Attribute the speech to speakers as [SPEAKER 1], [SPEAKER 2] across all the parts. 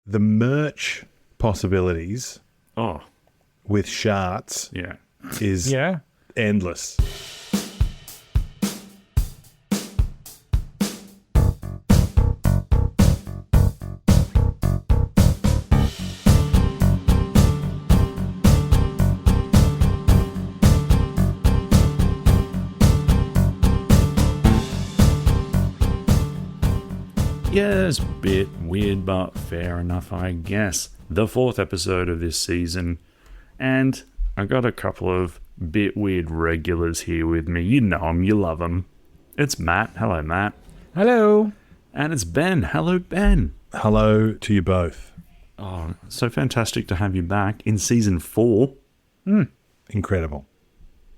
[SPEAKER 1] The merch possibilities with sharts is endless.
[SPEAKER 2] Yes, bit weird, but fair enough, I guess. The 4th episode of this season, and I got a couple of bit weird regulars here with me. You know them, you love them. It's Matt. Hello, Matt.
[SPEAKER 3] Hello.
[SPEAKER 2] And it's Ben. Hello, Ben.
[SPEAKER 1] Hello to you both.
[SPEAKER 2] Oh, so fantastic to have you back in season 4.
[SPEAKER 1] Incredible.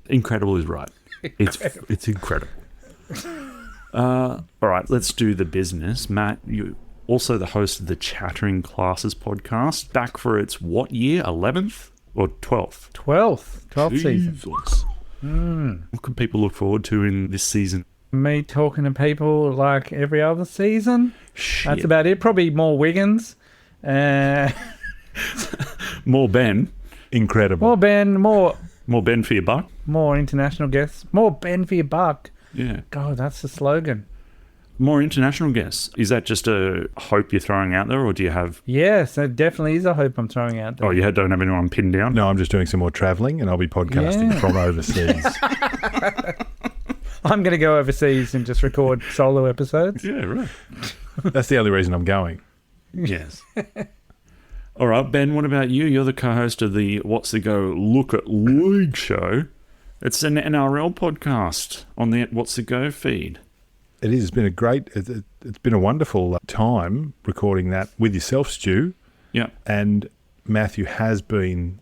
[SPEAKER 2] Incredible is right. It's incredible. All right, let's do the business. Matt, you also the host of the Chattering Classes podcast, back for its what year? 11th or 12th?
[SPEAKER 3] 12th season.
[SPEAKER 2] What can people look forward to in this season?
[SPEAKER 3] Me talking to people like every other season.
[SPEAKER 2] Shit.
[SPEAKER 3] That's about it. Probably more Wiggins.
[SPEAKER 2] More Ben.
[SPEAKER 1] Incredible.
[SPEAKER 3] More Ben. More
[SPEAKER 2] Ben for your buck?
[SPEAKER 3] More international guests. More Ben for your buck.
[SPEAKER 2] Yeah.
[SPEAKER 3] God, that's the slogan.
[SPEAKER 2] More international guests. Is that just a hope you're throwing out there, or do you have...
[SPEAKER 3] Yes, that definitely is a hope I'm throwing out there.
[SPEAKER 2] Oh, you don't have anyone pinned down?
[SPEAKER 1] No, I'm just doing some more travelling and I'll be podcasting from overseas.
[SPEAKER 3] I'm going to go overseas and just record solo episodes.
[SPEAKER 2] Yeah, right.
[SPEAKER 1] That's the only reason I'm going.
[SPEAKER 2] Yes. All right, Ben, what about you? You're the co-host of the What's the Go Look at League show. It's an NRL podcast on the What's the Go feed.
[SPEAKER 1] It is. It's been it's been a wonderful time recording that with yourself, Stu.
[SPEAKER 2] Yeah.
[SPEAKER 1] And Matthew has been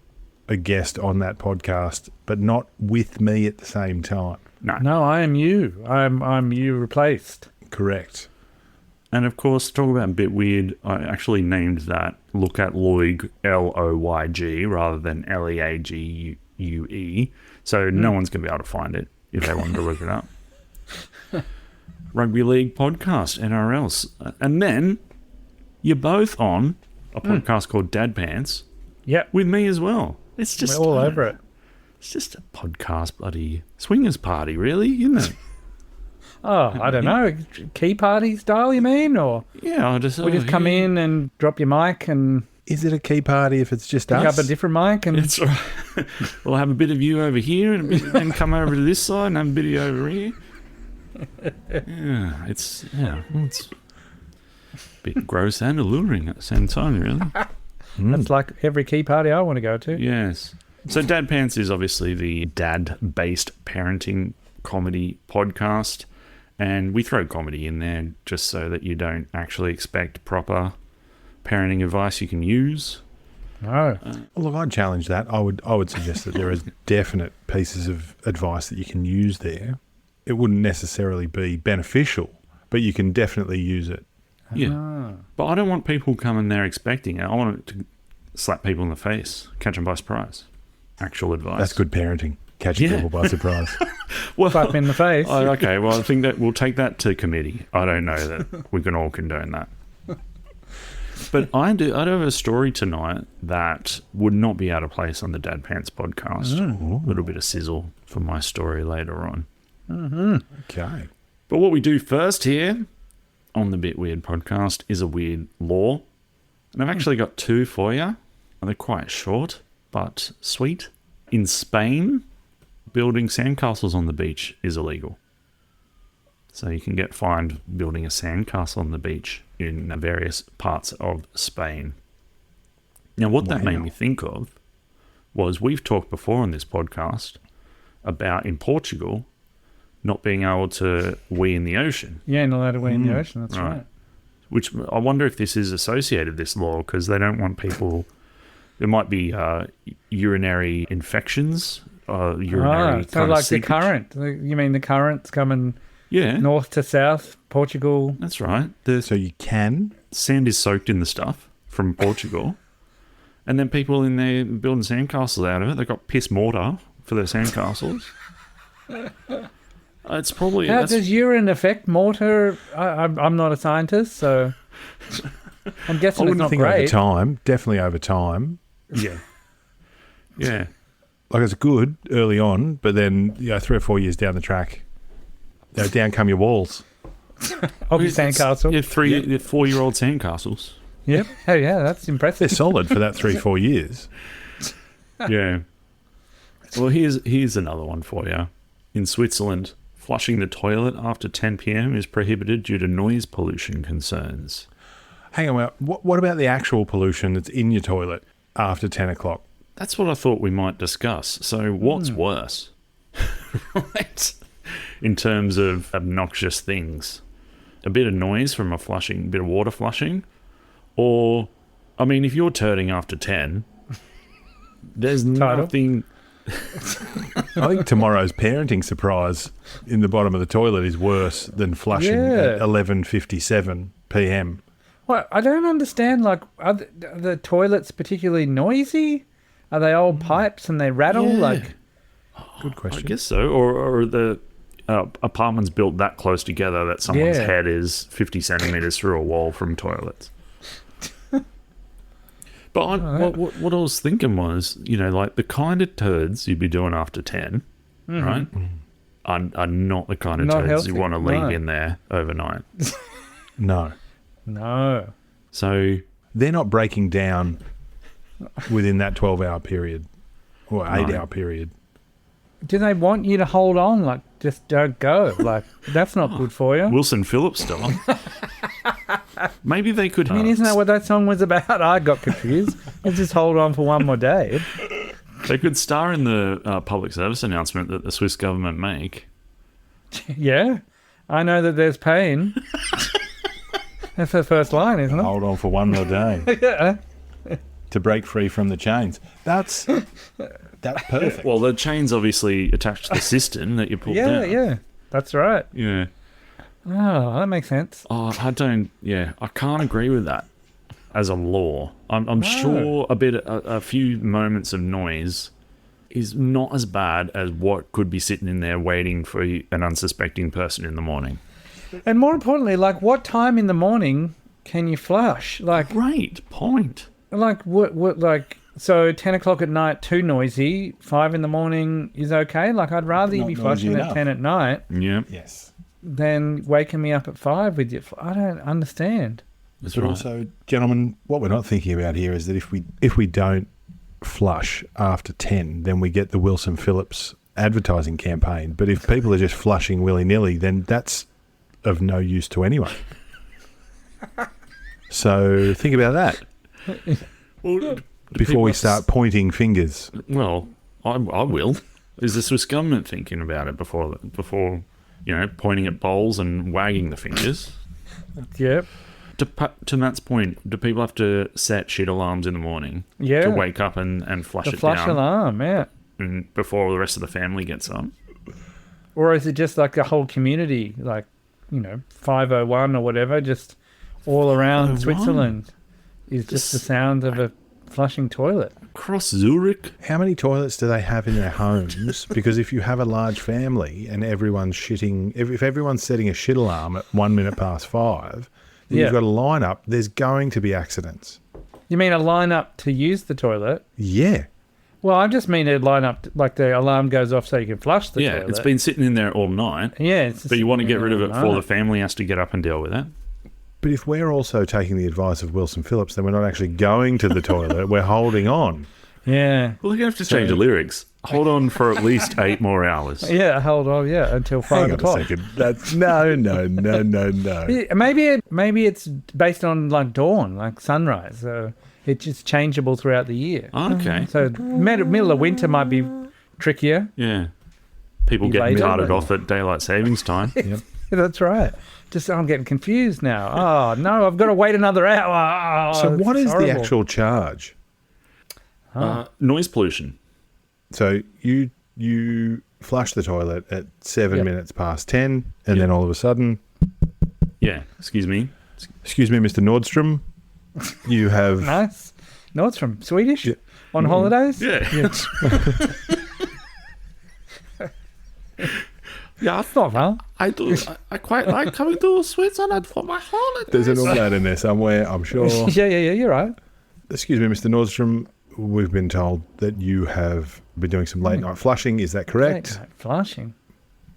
[SPEAKER 1] a guest on that podcast, but not with me at the same time.
[SPEAKER 3] No, I am you. I'm you replaced.
[SPEAKER 1] Correct.
[SPEAKER 2] And of course, talk about a bit weird. I actually named that Look at Loyg, Loyg, rather than League. So no one's going to be able to find it if they wanted to look it up. Rugby League podcast, NRLs. And then you're both on a podcast called Dad Pants.
[SPEAKER 3] Yep.
[SPEAKER 2] With me as well. It's just
[SPEAKER 3] We're all over it.
[SPEAKER 2] It's just a podcast bloody swingers party, really, isn't it?
[SPEAKER 3] Oh, I don't know. Key party style, you mean? Or
[SPEAKER 2] yeah,
[SPEAKER 3] we just come in and drop your mic and...
[SPEAKER 1] Is it a key party if it's just
[SPEAKER 3] pick
[SPEAKER 1] us?
[SPEAKER 3] up a different mic and...
[SPEAKER 2] That's right. We'll have a bit of you over here and then come over to this side and have a bit of you over here. It's a bit gross and alluring at the same time, really.
[SPEAKER 3] That's like every key party I want to go to.
[SPEAKER 2] Yes. So Dad Pants is obviously the dad-based parenting comedy podcast, and we throw comedy in there just so that you don't actually expect proper parenting advice you can use.
[SPEAKER 3] Oh.
[SPEAKER 1] Well, look, I'd challenge that. I would suggest that there is definite pieces of advice that you can use there. It wouldn't necessarily be beneficial, but you can definitely use it.
[SPEAKER 2] Yeah. But I don't want people coming there expecting it. I want it to slap people in the face, catch them by surprise. Actual advice.
[SPEAKER 1] That's good parenting. Catching people by surprise.
[SPEAKER 2] Well,
[SPEAKER 3] slap in the face.
[SPEAKER 2] Okay, well, I think that we'll take that to committee. I don't know that we can all condone that. But I do have a story tonight that would not be out of place on the Dad Pants podcast. A little bit of sizzle for my story later on.
[SPEAKER 1] Okay.
[SPEAKER 2] But what we do first here on the Bit Weird podcast is a weird law. And I've actually got 2 for you. They're quite short, but sweet. In Spain, building sandcastles on the beach is illegal. So you can get fined building a sandcastle on the beach in various parts of Spain. Now, what that made me think of was we've talked before on this podcast about in Portugal not being able to wee in the ocean.
[SPEAKER 3] Yeah, not allowed to wee in the ocean, that's right.
[SPEAKER 2] Which I wonder if this is associated, this law, because they don't want people... There might be urinary infections, urinary
[SPEAKER 3] so like
[SPEAKER 2] seepage.
[SPEAKER 3] the current. You mean the current's coming north to south, Portugal?
[SPEAKER 2] That's right.
[SPEAKER 1] So you can?
[SPEAKER 2] Sand is soaked in the stuff from Portugal. And then people in there building sandcastles out of it. They've got piss mortar for their sandcastles. It's probably...
[SPEAKER 3] How does urine affect mortar? I'm not a scientist, so... I'm
[SPEAKER 1] I
[SPEAKER 3] guessing it's
[SPEAKER 1] wouldn't
[SPEAKER 3] not
[SPEAKER 1] think over
[SPEAKER 3] great.
[SPEAKER 1] time. Definitely over time.
[SPEAKER 2] Yeah. Yeah.
[SPEAKER 1] Like it's good early on, but then 3 or 4 years down the track, down come your walls.
[SPEAKER 3] Of your sandcastle.
[SPEAKER 2] Yeah, 4-year-old sandcastles.
[SPEAKER 3] Yep. Oh, yeah, that's
[SPEAKER 1] They're
[SPEAKER 3] impressive.
[SPEAKER 1] solid for that 3-4 years.
[SPEAKER 2] Yeah. Well, here's another one for you. In Switzerland, flushing the toilet after 10 p.m. is prohibited due to noise pollution concerns.
[SPEAKER 1] Hang on, what about the actual pollution that's in your toilet after 10 o'clock?
[SPEAKER 2] That's what I thought we might discuss. So what's worse? Right? In terms of obnoxious things. A bit of noise from a bit of water flushing? Or, I mean, if you're turning after 10, there's nothing...
[SPEAKER 1] I think tomorrow's parenting surprise in the bottom of the toilet is worse than flushing at 11:57 p.m.
[SPEAKER 3] Well, I don't understand, like, are the toilets particularly noisy? Are they old pipes and they rattle?
[SPEAKER 2] Yeah.
[SPEAKER 3] Like,
[SPEAKER 1] Good question.
[SPEAKER 2] I guess so. Or the apartments built that close together that someone's head is 50 centimetres through a wall from toilets. But what I was thinking was, like the kind of turds you'd be doing after 10, right, are not the kind of
[SPEAKER 3] Not
[SPEAKER 2] turds
[SPEAKER 3] healthy.
[SPEAKER 2] you want to leave in there overnight.
[SPEAKER 1] No.
[SPEAKER 2] So
[SPEAKER 1] They're not breaking down within that 12-hour period or 8-hour period.
[SPEAKER 3] do they want you to hold on? Like, just don't go. Like, that's not good for you.
[SPEAKER 2] Wilson Phillips style. Maybe they could.
[SPEAKER 3] I mean, isn't that what that song was about? I got confused. Let's just hold on for one more day.
[SPEAKER 2] They could star in the public service announcement that the Swiss government make.
[SPEAKER 3] Yeah. I know that there's pain. That's the first line, isn't it?
[SPEAKER 1] Hold on for one more day
[SPEAKER 3] Yeah.
[SPEAKER 1] to break free from the chains. That's perfect.
[SPEAKER 2] Well, the chain's obviously attached to the cistern that you pull down.
[SPEAKER 3] Yeah. That's right.
[SPEAKER 2] Yeah.
[SPEAKER 3] Oh, that makes sense.
[SPEAKER 2] Oh, I can't agree with that as a law. I'm sure a few moments of noise is not as bad as what could be sitting in there waiting for an unsuspecting person in the morning.
[SPEAKER 3] And more importantly, like, what time in the morning can you flush? Like,
[SPEAKER 2] Great point.
[SPEAKER 3] like what like, so 10 o'clock at night, too noisy, 5 in the morning is okay? Like, I'd rather you
[SPEAKER 1] Not
[SPEAKER 3] be
[SPEAKER 1] noisy
[SPEAKER 3] flushing
[SPEAKER 1] enough.
[SPEAKER 3] at 10 at night
[SPEAKER 2] Yeah,
[SPEAKER 1] Yes.
[SPEAKER 3] than waking me up at 5 with you. I don't understand.
[SPEAKER 2] that's
[SPEAKER 1] But
[SPEAKER 2] right.
[SPEAKER 1] also, gentlemen, what we're not thinking about here is that if we don't flush after 10, then we get the Wilson Phillips advertising campaign. But if people are just flushing willy-nilly, then that's of no use to anyone. So think about that
[SPEAKER 2] Well,
[SPEAKER 1] before we start pointing fingers.
[SPEAKER 2] Well, I will. Is the Swiss government thinking about it before pointing at bowls and wagging the fingers?
[SPEAKER 3] Yep.
[SPEAKER 2] To Matt's point, do people have to set shit alarms in the morning
[SPEAKER 3] Yeah.
[SPEAKER 2] to wake up and flush
[SPEAKER 3] The
[SPEAKER 2] it
[SPEAKER 3] flush
[SPEAKER 2] down
[SPEAKER 3] alarm, yeah.
[SPEAKER 2] and before the rest of the family gets up?
[SPEAKER 3] Or is it just like a whole community, like, 501 or whatever, just all around
[SPEAKER 2] 501?
[SPEAKER 3] Switzerland is just the sound of a flushing toilet?
[SPEAKER 2] Across Zurich?
[SPEAKER 1] How many toilets do they have in their homes? Because if you have a large family and everyone's shitting, if everyone's setting a shit alarm at 1 minute past 5, then you've got a lineup, there's going to be accidents.
[SPEAKER 3] You mean a line-up to use the toilet?
[SPEAKER 1] Yeah.
[SPEAKER 3] Well, I just mean a line-up, like the alarm goes off so you can flush the toilet.
[SPEAKER 2] It's been sitting in there all night.
[SPEAKER 3] Yeah, it's just
[SPEAKER 2] But you want to get rid of it before
[SPEAKER 3] all
[SPEAKER 2] the family has to get up and deal with it.
[SPEAKER 1] But if we're also taking the advice of Wilson Phillips, then we're not actually going to the toilet, we're holding on.
[SPEAKER 3] Yeah.
[SPEAKER 2] Well, they're going to have to change the lyrics. Hold on for at least 8 more hours.
[SPEAKER 3] Yeah, hold on, until 5
[SPEAKER 1] Hang on
[SPEAKER 3] o'clock.
[SPEAKER 1] a second. That's no.
[SPEAKER 3] Yeah, maybe it's based on like dawn, like sunrise. So it's just changeable throughout the year.
[SPEAKER 2] Okay.
[SPEAKER 3] So middle of winter might be trickier.
[SPEAKER 2] Yeah. People
[SPEAKER 3] Be
[SPEAKER 2] get
[SPEAKER 3] later,
[SPEAKER 2] carted
[SPEAKER 3] but-
[SPEAKER 2] off at daylight savings time.
[SPEAKER 1] Yep.
[SPEAKER 3] That's right. Just I'm getting confused now. Oh no, I've got to wait another hour. Oh,
[SPEAKER 1] So what
[SPEAKER 3] it's
[SPEAKER 1] is the
[SPEAKER 3] horrible.
[SPEAKER 1] actual charge?
[SPEAKER 2] Noise pollution.
[SPEAKER 1] So you flush the toilet at 7
[SPEAKER 3] Yep.
[SPEAKER 1] minutes past 10, and then all of a sudden,
[SPEAKER 2] Yeah. Excuse me.
[SPEAKER 1] excuse me, Mr. Nordstrom, you have
[SPEAKER 3] Nice. No, it's from Swedish.
[SPEAKER 1] Yeah.
[SPEAKER 3] On holidays.
[SPEAKER 2] Yeah. Yeah,
[SPEAKER 3] It's not far.
[SPEAKER 2] I do. I quite like coming to Switzerland for my holidays.
[SPEAKER 1] There's an umlaut in there somewhere, I'm sure.
[SPEAKER 3] Yeah, you're right.
[SPEAKER 1] Excuse me, Mr. Nordstrom. We've been told that you have been doing some late night flushing. Is that correct?
[SPEAKER 3] Late night flushing.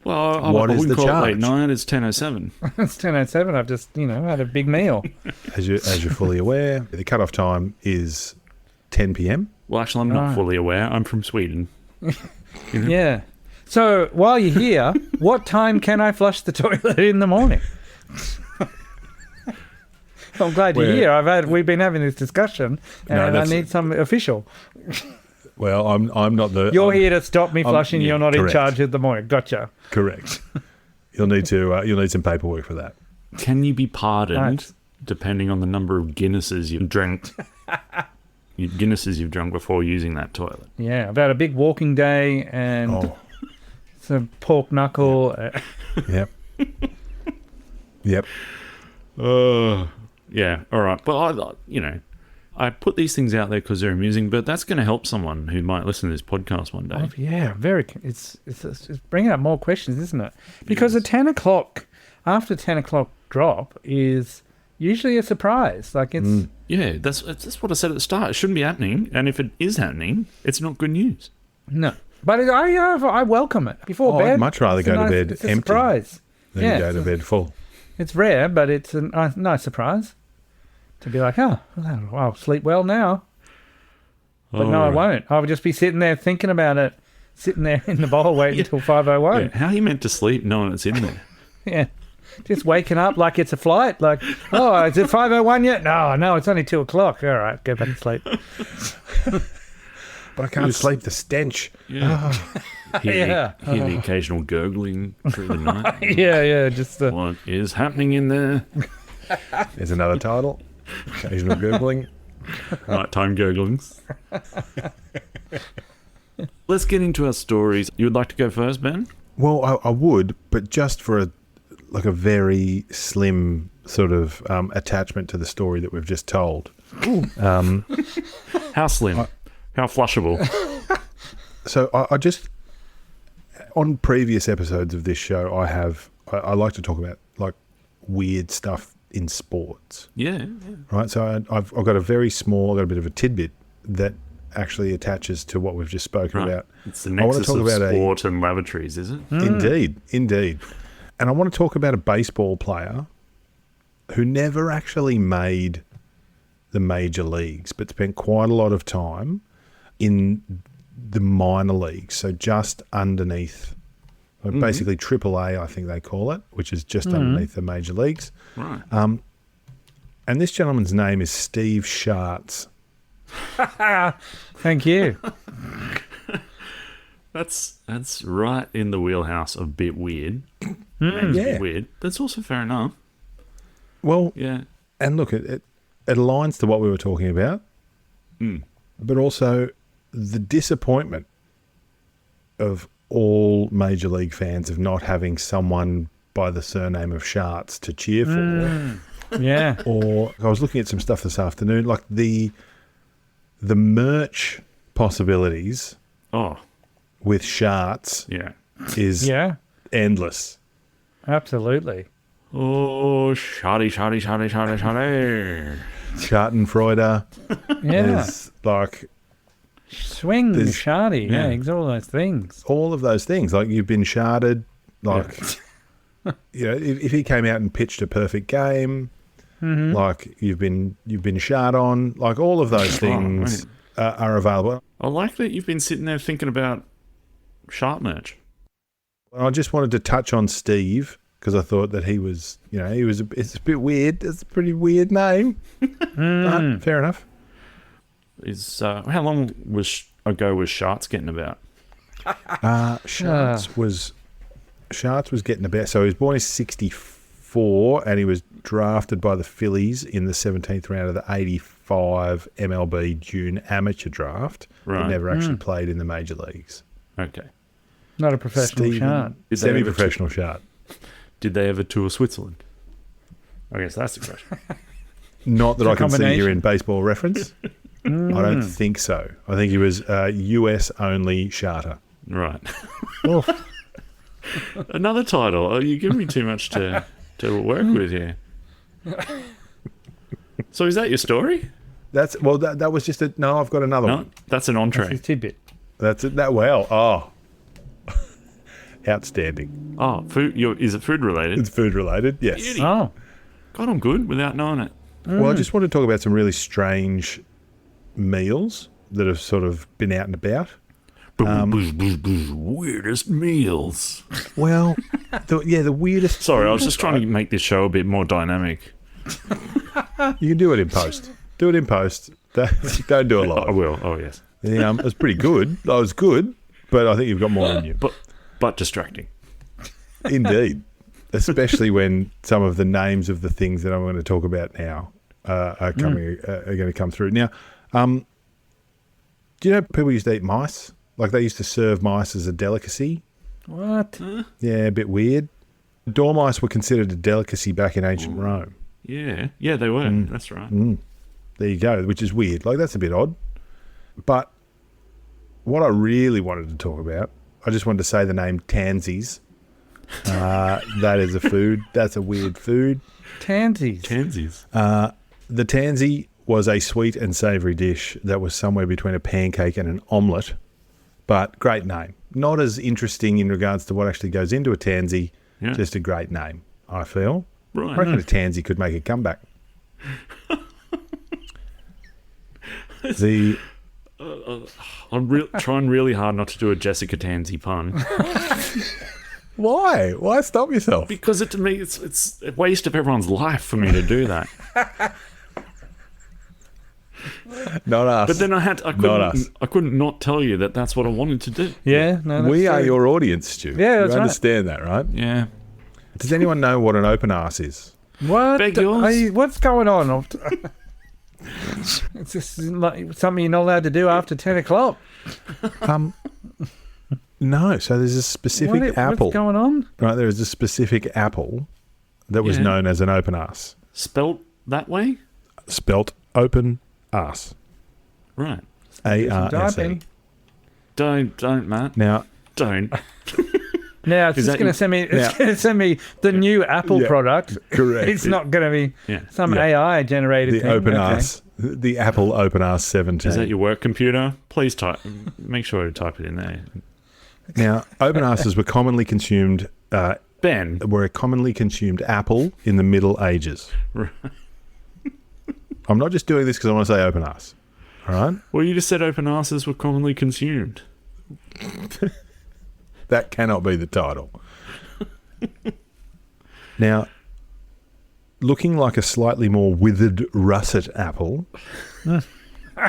[SPEAKER 2] Well, I
[SPEAKER 1] What is
[SPEAKER 2] wouldn't
[SPEAKER 1] the
[SPEAKER 2] call
[SPEAKER 1] charge?
[SPEAKER 2] it late night. It's 10:07.
[SPEAKER 3] It's 10:07. I've just, had a big meal.
[SPEAKER 1] As you're fully aware, the cutoff time is 10 p.m.
[SPEAKER 2] Well, actually, I'm not
[SPEAKER 3] Right.
[SPEAKER 2] fully aware. I'm from Sweden.
[SPEAKER 3] Yeah. So while you're here, what time can I flush the toilet in the morning? I'm glad you're
[SPEAKER 1] Well-
[SPEAKER 3] here. We've been having this discussion, and I
[SPEAKER 1] that's-
[SPEAKER 3] need some official.
[SPEAKER 1] Well, I'm not the.
[SPEAKER 3] You're
[SPEAKER 1] I'm-
[SPEAKER 3] here to stop me flushing.
[SPEAKER 1] yeah,
[SPEAKER 3] You're not
[SPEAKER 1] correct.
[SPEAKER 3] in charge of the morning. Gotcha.
[SPEAKER 1] Correct. You'll need some paperwork for that.
[SPEAKER 2] Can you be pardoned
[SPEAKER 3] Right.
[SPEAKER 2] depending on the number of Guinnesses you've drank? Guinnesses you've drunk before using that toilet.
[SPEAKER 3] Yeah, I've had a big walking day and
[SPEAKER 1] Oh,
[SPEAKER 3] some pork knuckle.
[SPEAKER 1] yep. Yep.
[SPEAKER 2] Yeah. All right. But I put these things out there because they're amusing. But that's going to help someone who might listen to this podcast one day.
[SPEAKER 3] Yeah, it's bringing up more questions, isn't it? Because after 10 o'clock drop is usually a surprise. Like it's
[SPEAKER 2] Yeah, that's what I said at the start. It shouldn't be happening, and if it is happening, it's not good news.
[SPEAKER 3] no, but I welcome it before
[SPEAKER 1] Oh,
[SPEAKER 3] bed.
[SPEAKER 1] I'd much rather
[SPEAKER 3] It's a
[SPEAKER 1] go to
[SPEAKER 3] nice-
[SPEAKER 1] bed
[SPEAKER 3] it's a
[SPEAKER 1] empty
[SPEAKER 3] surprise.
[SPEAKER 1] Then
[SPEAKER 3] Yeah,
[SPEAKER 1] you go to bed full.
[SPEAKER 3] It's rare, but it's a nice surprise to be like, oh, well, I'll sleep well now. But no, I won't. I'll just be sitting there thinking about it, sitting there in the bowl waiting until 5:01.
[SPEAKER 2] Yeah, how are you meant to sleep knowing it's in there?
[SPEAKER 3] Yeah. Just waking up like it's a flight. Like, oh, is it 5:01 yet? No, it's only 2 o'clock. All right, go back to sleep.
[SPEAKER 1] But I can't sleep. The stench.
[SPEAKER 2] Yeah. Hear
[SPEAKER 3] Yeah.
[SPEAKER 2] the occasional gurgling through the night.
[SPEAKER 3] Yeah, just
[SPEAKER 2] What is happening in there?
[SPEAKER 1] There's another title. Occasional gurgling.
[SPEAKER 2] Nighttime gurglings. Let's get into our stories. You would like to go first, Ben?
[SPEAKER 1] Well, I would, but just for a very slim sort of attachment to the story that we've just told.
[SPEAKER 2] How slim? How flushable?
[SPEAKER 1] So I just, on previous episodes of this show, I like to talk about like weird stuff in sports,
[SPEAKER 2] Yeah.
[SPEAKER 1] right? So I've got a very small, I've got a bit of a tidbit that actually attaches to what we've just spoken
[SPEAKER 2] Right.
[SPEAKER 1] about.
[SPEAKER 2] It's the
[SPEAKER 1] I wanna
[SPEAKER 2] nexus
[SPEAKER 1] talk
[SPEAKER 2] of
[SPEAKER 1] about
[SPEAKER 2] sport and lavatories, is it?
[SPEAKER 1] Indeed. And I want to talk about a baseball player who never actually made the major leagues, but spent quite a lot of time in the minor leagues, so just underneath, basically AAA, I think they call it, which is just underneath the major leagues.
[SPEAKER 2] Right.
[SPEAKER 1] And this gentleman's name is Steve Schartz.
[SPEAKER 3] thank you.
[SPEAKER 2] That's right in the wheelhouse of bit weird. Name's a
[SPEAKER 1] Yeah.
[SPEAKER 2] bit weird. That's also fair enough.
[SPEAKER 1] Well,
[SPEAKER 2] Yeah.
[SPEAKER 1] and look, it aligns to what we were talking about, but also the disappointment of all major league fans of not having someone by the surname of Schartz to cheer for.
[SPEAKER 3] Yeah.
[SPEAKER 1] Or I was looking at some stuff this afternoon, like the merch possibilities
[SPEAKER 2] Oh,
[SPEAKER 1] with Schartz
[SPEAKER 2] yeah.
[SPEAKER 1] is
[SPEAKER 3] Yeah,
[SPEAKER 1] endless.
[SPEAKER 3] absolutely.
[SPEAKER 2] Oh, shoddy.
[SPEAKER 1] Schadenfreude
[SPEAKER 3] Yeah.
[SPEAKER 1] is like
[SPEAKER 3] Swing,
[SPEAKER 1] there's-
[SPEAKER 3] shardy. Yeah,
[SPEAKER 2] yeah.
[SPEAKER 3] it's all those things.
[SPEAKER 1] all of those things. Like you've been sharded, like if he came out and pitched a perfect game, like you've been shard on, like all of those things are available.
[SPEAKER 2] I like that you've been sitting there thinking about sharp merch.
[SPEAKER 1] I just wanted to touch on Steve because I thought that he was, it's a bit weird. It's a pretty weird name. But fair enough.
[SPEAKER 2] How long ago was Schartz getting about?
[SPEAKER 1] Schartz was getting about. So he was born in '64, and he was drafted by the Phillies in the 17th round of the '85 MLB June amateur draft.
[SPEAKER 2] Right.
[SPEAKER 1] He never actually played in the major leagues.
[SPEAKER 2] Okay.
[SPEAKER 3] Not a professional shard.
[SPEAKER 2] Did they ever
[SPEAKER 1] Semi-professional shard.
[SPEAKER 2] Did they ever tour Switzerland? I guess that's the question.
[SPEAKER 1] Not that I can see here
[SPEAKER 3] combination.
[SPEAKER 1] in Baseball Reference. I don't think so. I think he was US only charter.
[SPEAKER 2] Right. Another title. Oh, you give me too much to work with here. So is that your story?
[SPEAKER 1] That was just no, I've got another
[SPEAKER 2] No,
[SPEAKER 1] one.
[SPEAKER 2] that's an
[SPEAKER 3] That's
[SPEAKER 2] entree.
[SPEAKER 3] his tidbit.
[SPEAKER 1] That's it. Outstanding.
[SPEAKER 2] Oh, food. Is it food related?
[SPEAKER 1] It's food related, yes.
[SPEAKER 2] Beauty.
[SPEAKER 3] Oh.
[SPEAKER 2] God, I'm good without knowing it.
[SPEAKER 1] Well, I just want to talk about some really strange meals that have sort of been out and about.
[SPEAKER 2] Weirdest meals.
[SPEAKER 1] Well, the weirdest.
[SPEAKER 2] Sorry, I was just trying to make this show a bit more dynamic.
[SPEAKER 1] You can do it in post. Do it in post. Don't do it live.
[SPEAKER 2] I will. Oh, yes.
[SPEAKER 1] It was pretty good. I was good, but I think you've got more in you.
[SPEAKER 2] But distracting.
[SPEAKER 1] Indeed. Especially when some of the names of the things that I'm going to talk about now are going to come through. Now, do you know people used to eat mice? Like they used to serve mice as a delicacy.
[SPEAKER 3] What?
[SPEAKER 1] Yeah, a bit weird. Dormice were considered a delicacy back in ancient Rome.
[SPEAKER 2] Yeah. Yeah, they were. That's right.
[SPEAKER 1] There you go, which is weird. Like that's a bit odd. But what I really wanted to talk about, I just wanted to say the name tansies. That is a food. That's a weird food.
[SPEAKER 3] Tansies.
[SPEAKER 2] Tansies.
[SPEAKER 1] The tansy was a sweet and savoury dish that was somewhere between a pancake and an omelette, but great name. Not as interesting in regards to what actually goes into a tansy,
[SPEAKER 2] Yeah.
[SPEAKER 1] just a great name, I feel.
[SPEAKER 2] Right.
[SPEAKER 1] I reckon a tansy could make a comeback.
[SPEAKER 2] I'm trying really hard not to do a Jessica Tansy pun.
[SPEAKER 1] Why? Why stop yourself?
[SPEAKER 2] Because to me, it's a waste of everyone's life for me to do that.
[SPEAKER 1] Not us.
[SPEAKER 2] But then I
[SPEAKER 1] Not us.
[SPEAKER 2] couldn't not tell you that that's what I wanted to do.
[SPEAKER 3] Yeah, no, that's
[SPEAKER 1] We are
[SPEAKER 3] true.
[SPEAKER 1] your audience, Stu.
[SPEAKER 3] Yeah, that's
[SPEAKER 1] you
[SPEAKER 3] right.
[SPEAKER 1] understand that, right?
[SPEAKER 2] Yeah.
[SPEAKER 1] Does anyone know what an open arse is?
[SPEAKER 3] What?
[SPEAKER 2] Beg yours?
[SPEAKER 3] What's going on? It's just like something you're not allowed to do after 10 o'clock.
[SPEAKER 1] No. So there's a specific apple.
[SPEAKER 3] What's going on?
[SPEAKER 1] Right, there is a specific apple that was
[SPEAKER 2] Yeah.
[SPEAKER 1] known as an open arse.
[SPEAKER 2] Spelt that way?
[SPEAKER 1] Spelt open arse.
[SPEAKER 2] Right.
[SPEAKER 1] A-R-S-E.
[SPEAKER 3] Typing.
[SPEAKER 2] Don't, Matt.
[SPEAKER 1] Now,
[SPEAKER 2] Don't.
[SPEAKER 3] Now it's
[SPEAKER 2] Is
[SPEAKER 3] just
[SPEAKER 2] that
[SPEAKER 3] going to send me.
[SPEAKER 1] Now-
[SPEAKER 3] It's going to send me the new Apple
[SPEAKER 1] Yeah,
[SPEAKER 3] product.
[SPEAKER 1] correct.
[SPEAKER 3] It's not going to be
[SPEAKER 2] Yeah.
[SPEAKER 3] some
[SPEAKER 1] Yeah.
[SPEAKER 3] AI generated
[SPEAKER 1] the
[SPEAKER 3] thing.
[SPEAKER 1] open
[SPEAKER 3] Okay.
[SPEAKER 1] arse. The Apple open arse 17.
[SPEAKER 2] Is that your work computer? Please make sure to type it in there.
[SPEAKER 1] Now, open arses were commonly consumed.
[SPEAKER 2] Ben.
[SPEAKER 1] Were a commonly consumed apple in the Middle Ages.
[SPEAKER 2] Right.
[SPEAKER 1] I'm not just doing this because I want to say open arse. All right?
[SPEAKER 2] Well, you just said open arses were commonly consumed.
[SPEAKER 1] That cannot be the title. Now, looking like a slightly more withered russet apple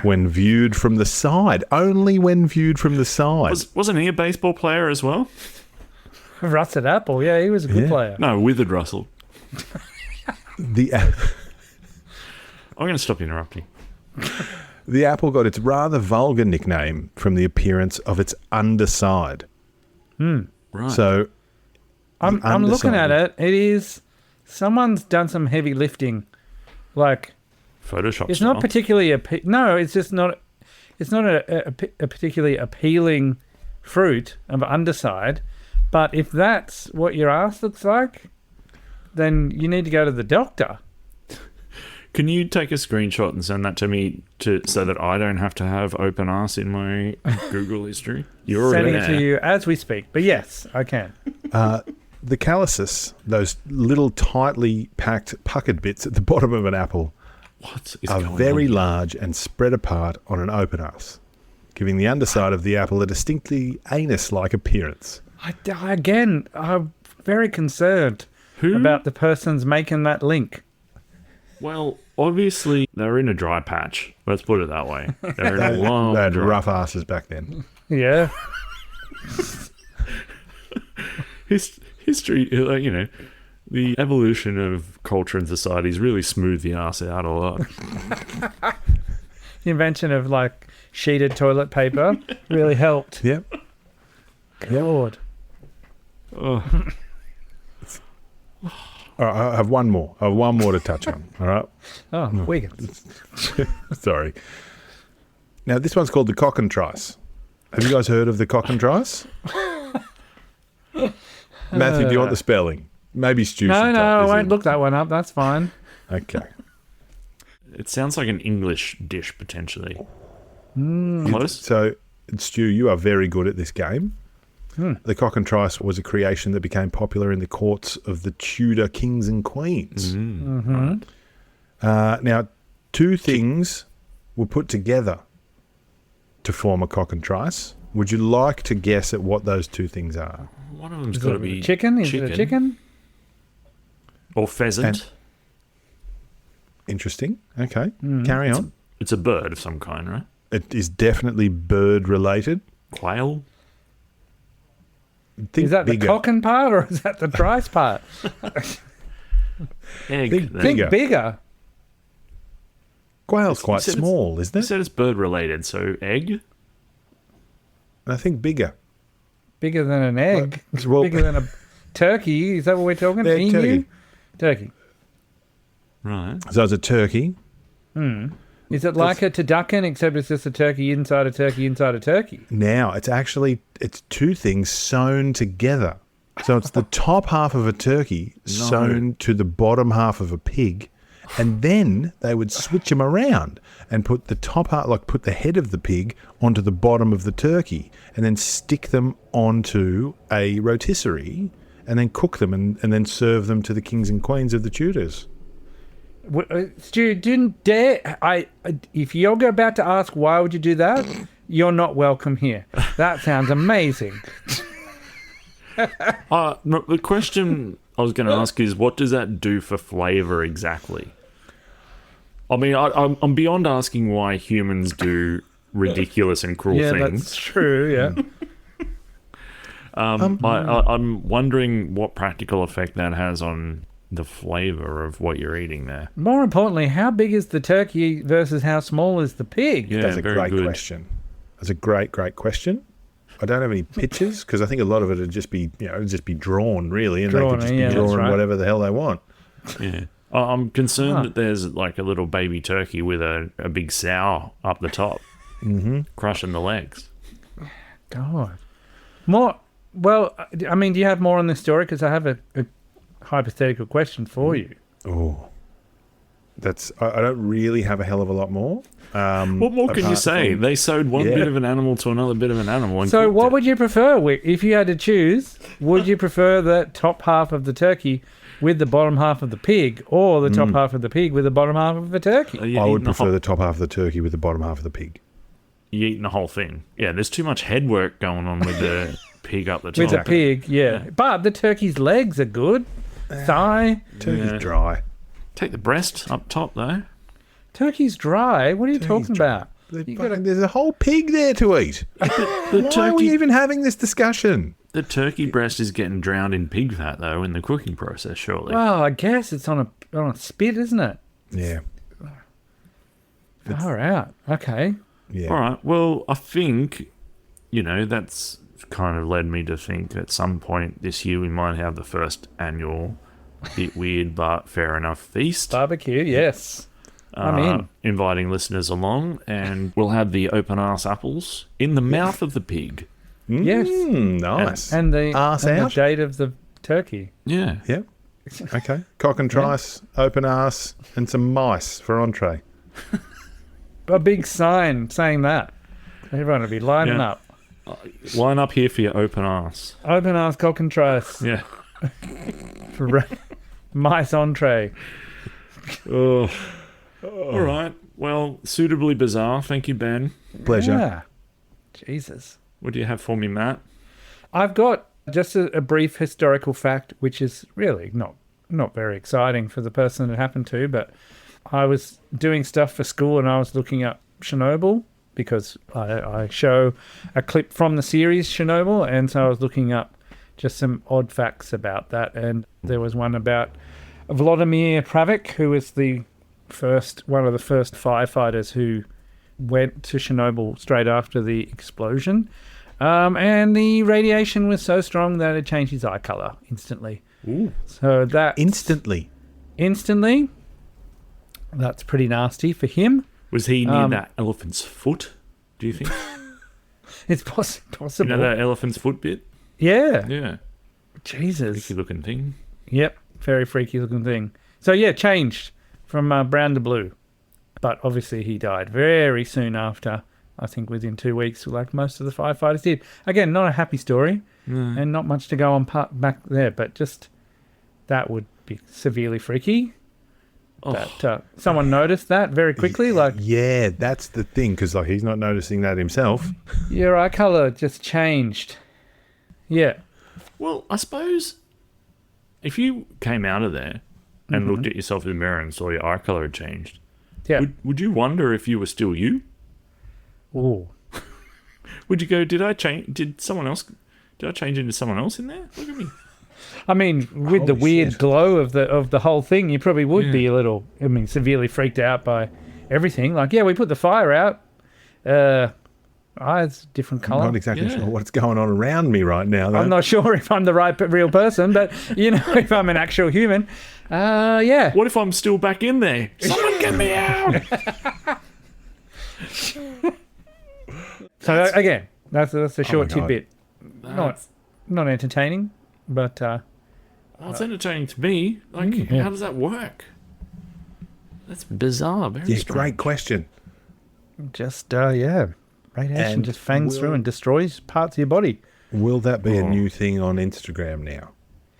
[SPEAKER 1] when viewed from the side. Only when viewed from the side.
[SPEAKER 2] Wasn't he a baseball player as well?
[SPEAKER 3] Russet Apple. Yeah, he was a good
[SPEAKER 1] Yeah.
[SPEAKER 3] player.
[SPEAKER 2] No, Withered Russell.
[SPEAKER 1] The
[SPEAKER 2] I'm going to stop interrupting.
[SPEAKER 1] The apple got its rather vulgar nickname from the appearance of its underside.
[SPEAKER 2] Right.
[SPEAKER 1] So,
[SPEAKER 3] I'm looking at
[SPEAKER 1] underside.
[SPEAKER 3] it. It is someone's done some heavy lifting. Like
[SPEAKER 2] Photoshop
[SPEAKER 3] it's
[SPEAKER 2] style.
[SPEAKER 3] not particularly no. It's just not. It's not a particularly appealing fruit of underside. But if that's what your ass looks like, then you need to go to the doctor.
[SPEAKER 2] Can you take a screenshot and send that to me so that I don't have to have open arse in my Google history? You're already
[SPEAKER 3] Sending it
[SPEAKER 2] there.
[SPEAKER 3] to you as we speak. But yes, I can.
[SPEAKER 1] The calluses, those little tightly packed puckered bits at the bottom of an apple,
[SPEAKER 2] What is
[SPEAKER 1] are
[SPEAKER 2] going
[SPEAKER 1] very
[SPEAKER 2] on?
[SPEAKER 1] large and spread apart on an open arse, giving the underside of the apple a distinctly anus-like appearance.
[SPEAKER 3] I'm very concerned about the person's making that link.
[SPEAKER 2] Well, obviously they're in a dry patch. Let's put it that way. They're in a long
[SPEAKER 1] They had
[SPEAKER 2] dry
[SPEAKER 1] rough asses back then.
[SPEAKER 3] Yeah.
[SPEAKER 2] history. The evolution of culture and societies really smooth the ass out a lot.
[SPEAKER 3] The invention of like sheeted toilet paper really helped.
[SPEAKER 1] Yep.
[SPEAKER 3] Lord.
[SPEAKER 2] Oh,
[SPEAKER 1] All right, I have one more. I have one more to touch on. All right.
[SPEAKER 3] Oh, Wiggins.
[SPEAKER 1] Sorry. Now, this one's called the cockentrice. Have you guys heard of the cockentrice? Matthew, do you want the spelling? Maybe Stu should
[SPEAKER 3] No,
[SPEAKER 1] type
[SPEAKER 3] I
[SPEAKER 1] this
[SPEAKER 3] won't
[SPEAKER 1] in.
[SPEAKER 3] look that one up. That's fine.
[SPEAKER 1] Okay.
[SPEAKER 2] It sounds like an English dish, potentially. Close?
[SPEAKER 1] So, Stu, you are very good at this game. The cock and trice was a creation that became popular in the courts of the Tudor kings and queens. Now, two things were put together to form a cock and trice. Would you like to guess at what those two things are?
[SPEAKER 2] One of them's
[SPEAKER 3] Is
[SPEAKER 2] got to
[SPEAKER 3] it
[SPEAKER 2] be
[SPEAKER 3] chicken? Is it a chicken?
[SPEAKER 2] Or pheasant.
[SPEAKER 1] And- Interesting. Okay. Carry on.
[SPEAKER 2] It's a bird of some kind, right?
[SPEAKER 1] It is definitely bird related.
[SPEAKER 2] Quail?
[SPEAKER 1] Think
[SPEAKER 3] Is that
[SPEAKER 1] bigger.
[SPEAKER 3] the cocking part or is that the trice part?
[SPEAKER 2] Egg.
[SPEAKER 1] Think
[SPEAKER 2] then.
[SPEAKER 1] bigger.
[SPEAKER 3] Think bigger.
[SPEAKER 1] Quail's quite
[SPEAKER 2] said it's-
[SPEAKER 1] small, isn't
[SPEAKER 2] You
[SPEAKER 1] it?
[SPEAKER 2] said it's bird related, so egg?
[SPEAKER 1] I think bigger.
[SPEAKER 3] Bigger than an egg.
[SPEAKER 1] Well,
[SPEAKER 3] Bigger than a turkey. Is that what we're talking?
[SPEAKER 1] Yeah,
[SPEAKER 3] Emu?
[SPEAKER 1] turkey.
[SPEAKER 3] Turkey.
[SPEAKER 2] Right.
[SPEAKER 1] so it's a turkey.
[SPEAKER 3] Is it like a turducken, except it's just a turkey inside a turkey inside a turkey?
[SPEAKER 1] Now, it's two things sewn together. So it's the top half of a turkey sewn to the bottom half of a pig, and then they would switch them around and put the top half, like put the head of the pig onto the bottom of the turkey, and then stick them onto a rotisserie, and then cook them and then serve them to the kings and queens of the Tudors.
[SPEAKER 3] Stu, didn't dare. If you're about to ask why would you do that, you're not welcome here. That sounds amazing.
[SPEAKER 2] No, the question I was going to ask is, what does that do for flavour exactly? I mean, I'm beyond asking why humans do ridiculous and cruel
[SPEAKER 3] Yeah,
[SPEAKER 2] things.
[SPEAKER 3] that's true. Yeah.
[SPEAKER 2] I'm wondering what practical effect that has on the flavour of what you're eating there.
[SPEAKER 3] More importantly, how big is the turkey versus how small is the pig?
[SPEAKER 2] Yeah,
[SPEAKER 1] That's a
[SPEAKER 2] very
[SPEAKER 1] great
[SPEAKER 2] good.
[SPEAKER 1] question. That's a great question. I don't have any pictures because I think a lot of it would just be, it'd just be drawn really, and they
[SPEAKER 3] Drawn,
[SPEAKER 1] could just
[SPEAKER 3] yeah,
[SPEAKER 1] be
[SPEAKER 3] that's
[SPEAKER 1] drawing
[SPEAKER 3] right.
[SPEAKER 1] whatever the hell they want.
[SPEAKER 2] Yeah. I'm concerned that there's like a little baby turkey with a big sow up the top, crushing the legs.
[SPEAKER 3] God. More. Well, I mean, do you have more on this story? Because I have a hypothetical question for you.
[SPEAKER 1] Oh, I don't really have a hell of a lot more.
[SPEAKER 2] What more can you
[SPEAKER 1] apart
[SPEAKER 2] say?
[SPEAKER 1] from-
[SPEAKER 2] They sewed one
[SPEAKER 1] Yeah.
[SPEAKER 2] bit of an animal to another bit of an animal. And
[SPEAKER 3] So,
[SPEAKER 2] cooked
[SPEAKER 3] what
[SPEAKER 2] it.
[SPEAKER 3] would you prefer? If you had to choose, would you prefer the top half of the turkey with the bottom half of the pig, or the top half of the pig with the bottom half of the turkey?
[SPEAKER 2] You
[SPEAKER 1] I would
[SPEAKER 2] eating the
[SPEAKER 1] prefer
[SPEAKER 2] whole-
[SPEAKER 1] the top half of the turkey with the bottom half of the pig.
[SPEAKER 2] You eating the whole thing. Yeah, there's too much head work going on with the pig up the top.
[SPEAKER 3] With the pig, yeah. But the turkey's legs are good. Thigh.
[SPEAKER 1] Turkey's
[SPEAKER 2] Yeah.
[SPEAKER 1] dry.
[SPEAKER 2] Take the breast up top, though.
[SPEAKER 3] Turkey's dry. What are you talking about?
[SPEAKER 1] There's a whole pig there to eat.
[SPEAKER 2] The
[SPEAKER 1] Why are we
[SPEAKER 2] turkey,
[SPEAKER 1] even having this discussion?
[SPEAKER 2] the turkey breast is getting drowned in pig fat, though, in the cooking process, surely.
[SPEAKER 3] Well, I guess it's on a spit, isn't it?
[SPEAKER 1] Yeah.
[SPEAKER 3] Far out. Okay.
[SPEAKER 1] Yeah.
[SPEAKER 2] All right. Well, I think, that's kind of led me to think at some point this year we might have the first annual bit weird but fair enough feast.
[SPEAKER 3] Barbecue, yes. I'm in.
[SPEAKER 2] Inviting listeners along, and we'll have the open arse apples in the mouth of the pig.
[SPEAKER 3] Yes.
[SPEAKER 1] Nice.
[SPEAKER 3] And the
[SPEAKER 1] Arse
[SPEAKER 3] and
[SPEAKER 1] out?
[SPEAKER 3] the date of the turkey.
[SPEAKER 2] Yeah.
[SPEAKER 1] Yep. Okay. Cock and trice, open arse, and some mice for entree.
[SPEAKER 3] A big sign saying that. Everyone will be lining
[SPEAKER 2] Yeah.
[SPEAKER 3] up.
[SPEAKER 2] Line up here for your open arse.
[SPEAKER 3] Open arse cock and trice
[SPEAKER 2] Yeah.
[SPEAKER 3] for mice entree.
[SPEAKER 2] Oh. All right. Well, suitably bizarre. Thank you, Ben.
[SPEAKER 1] Pleasure.
[SPEAKER 3] Yeah. Jesus.
[SPEAKER 2] What do you have for me, Matt?
[SPEAKER 3] I've got just a brief historical fact, which is really not very exciting for the person it happened to, but I was doing stuff for school and I was looking up Chernobyl because I show a clip from the series Chernobyl, and so I was looking up just some odd facts about that, and there was one about Vladimir Pravik, who was one of the first firefighters who went to Chernobyl straight after the explosion. And the radiation was so strong that it changed his eye color instantly.
[SPEAKER 2] Ooh.
[SPEAKER 3] So that
[SPEAKER 1] Instantly.
[SPEAKER 3] that's pretty nasty for him.
[SPEAKER 2] Was he near that elephant's foot, do you think?
[SPEAKER 3] It's possible.
[SPEAKER 2] That elephant's foot bit?
[SPEAKER 3] Yeah.
[SPEAKER 2] Yeah.
[SPEAKER 3] Jesus.
[SPEAKER 2] Freaky looking thing.
[SPEAKER 3] Yep, very freaky looking thing. So yeah, changed from brown to blue. But obviously he died very soon after. I think within 2 weeks, like most of the firefighters did. Again, not a happy story, and not much to go on back there, but just that would be severely freaky.
[SPEAKER 2] Oh.
[SPEAKER 3] That someone noticed that very quickly, like
[SPEAKER 1] Yeah, that's the thing, because like he's not noticing that himself.
[SPEAKER 3] your eye color just changed. Yeah.
[SPEAKER 2] Well, I suppose if you came out of there and looked at yourself in the mirror and saw your eye color had changed,
[SPEAKER 3] Yeah.
[SPEAKER 2] would you wonder if you were still you?
[SPEAKER 3] Ooh.
[SPEAKER 2] Would you go, did I change into someone else in there? Look at me.
[SPEAKER 3] I mean, with the
[SPEAKER 1] Holy
[SPEAKER 3] weird
[SPEAKER 1] shit.
[SPEAKER 3] glow of the whole thing, you probably would be a little, severely freaked out by everything. Like, yeah, we put the fire out. Eyes different
[SPEAKER 1] I'm
[SPEAKER 3] color.
[SPEAKER 1] not exactly
[SPEAKER 2] Yeah.
[SPEAKER 1] sure what's going on around me right now, though.
[SPEAKER 3] I'm not sure if I'm the real person, but if I'm an actual human, yeah.
[SPEAKER 2] What if I'm still back in there? Someone get me out!
[SPEAKER 3] So again, that's a short
[SPEAKER 1] my God.
[SPEAKER 3] tidbit. Not entertaining, but
[SPEAKER 2] Well, it's entertaining to me. Like,
[SPEAKER 3] yeah.
[SPEAKER 2] how does that work? That's bizarre. Very
[SPEAKER 1] Yeah,
[SPEAKER 2] strange.
[SPEAKER 1] great question.
[SPEAKER 3] just radiation
[SPEAKER 1] And
[SPEAKER 3] just fangs
[SPEAKER 1] will-
[SPEAKER 3] through and destroys parts of your body.
[SPEAKER 1] Will that be a new thing on Instagram now?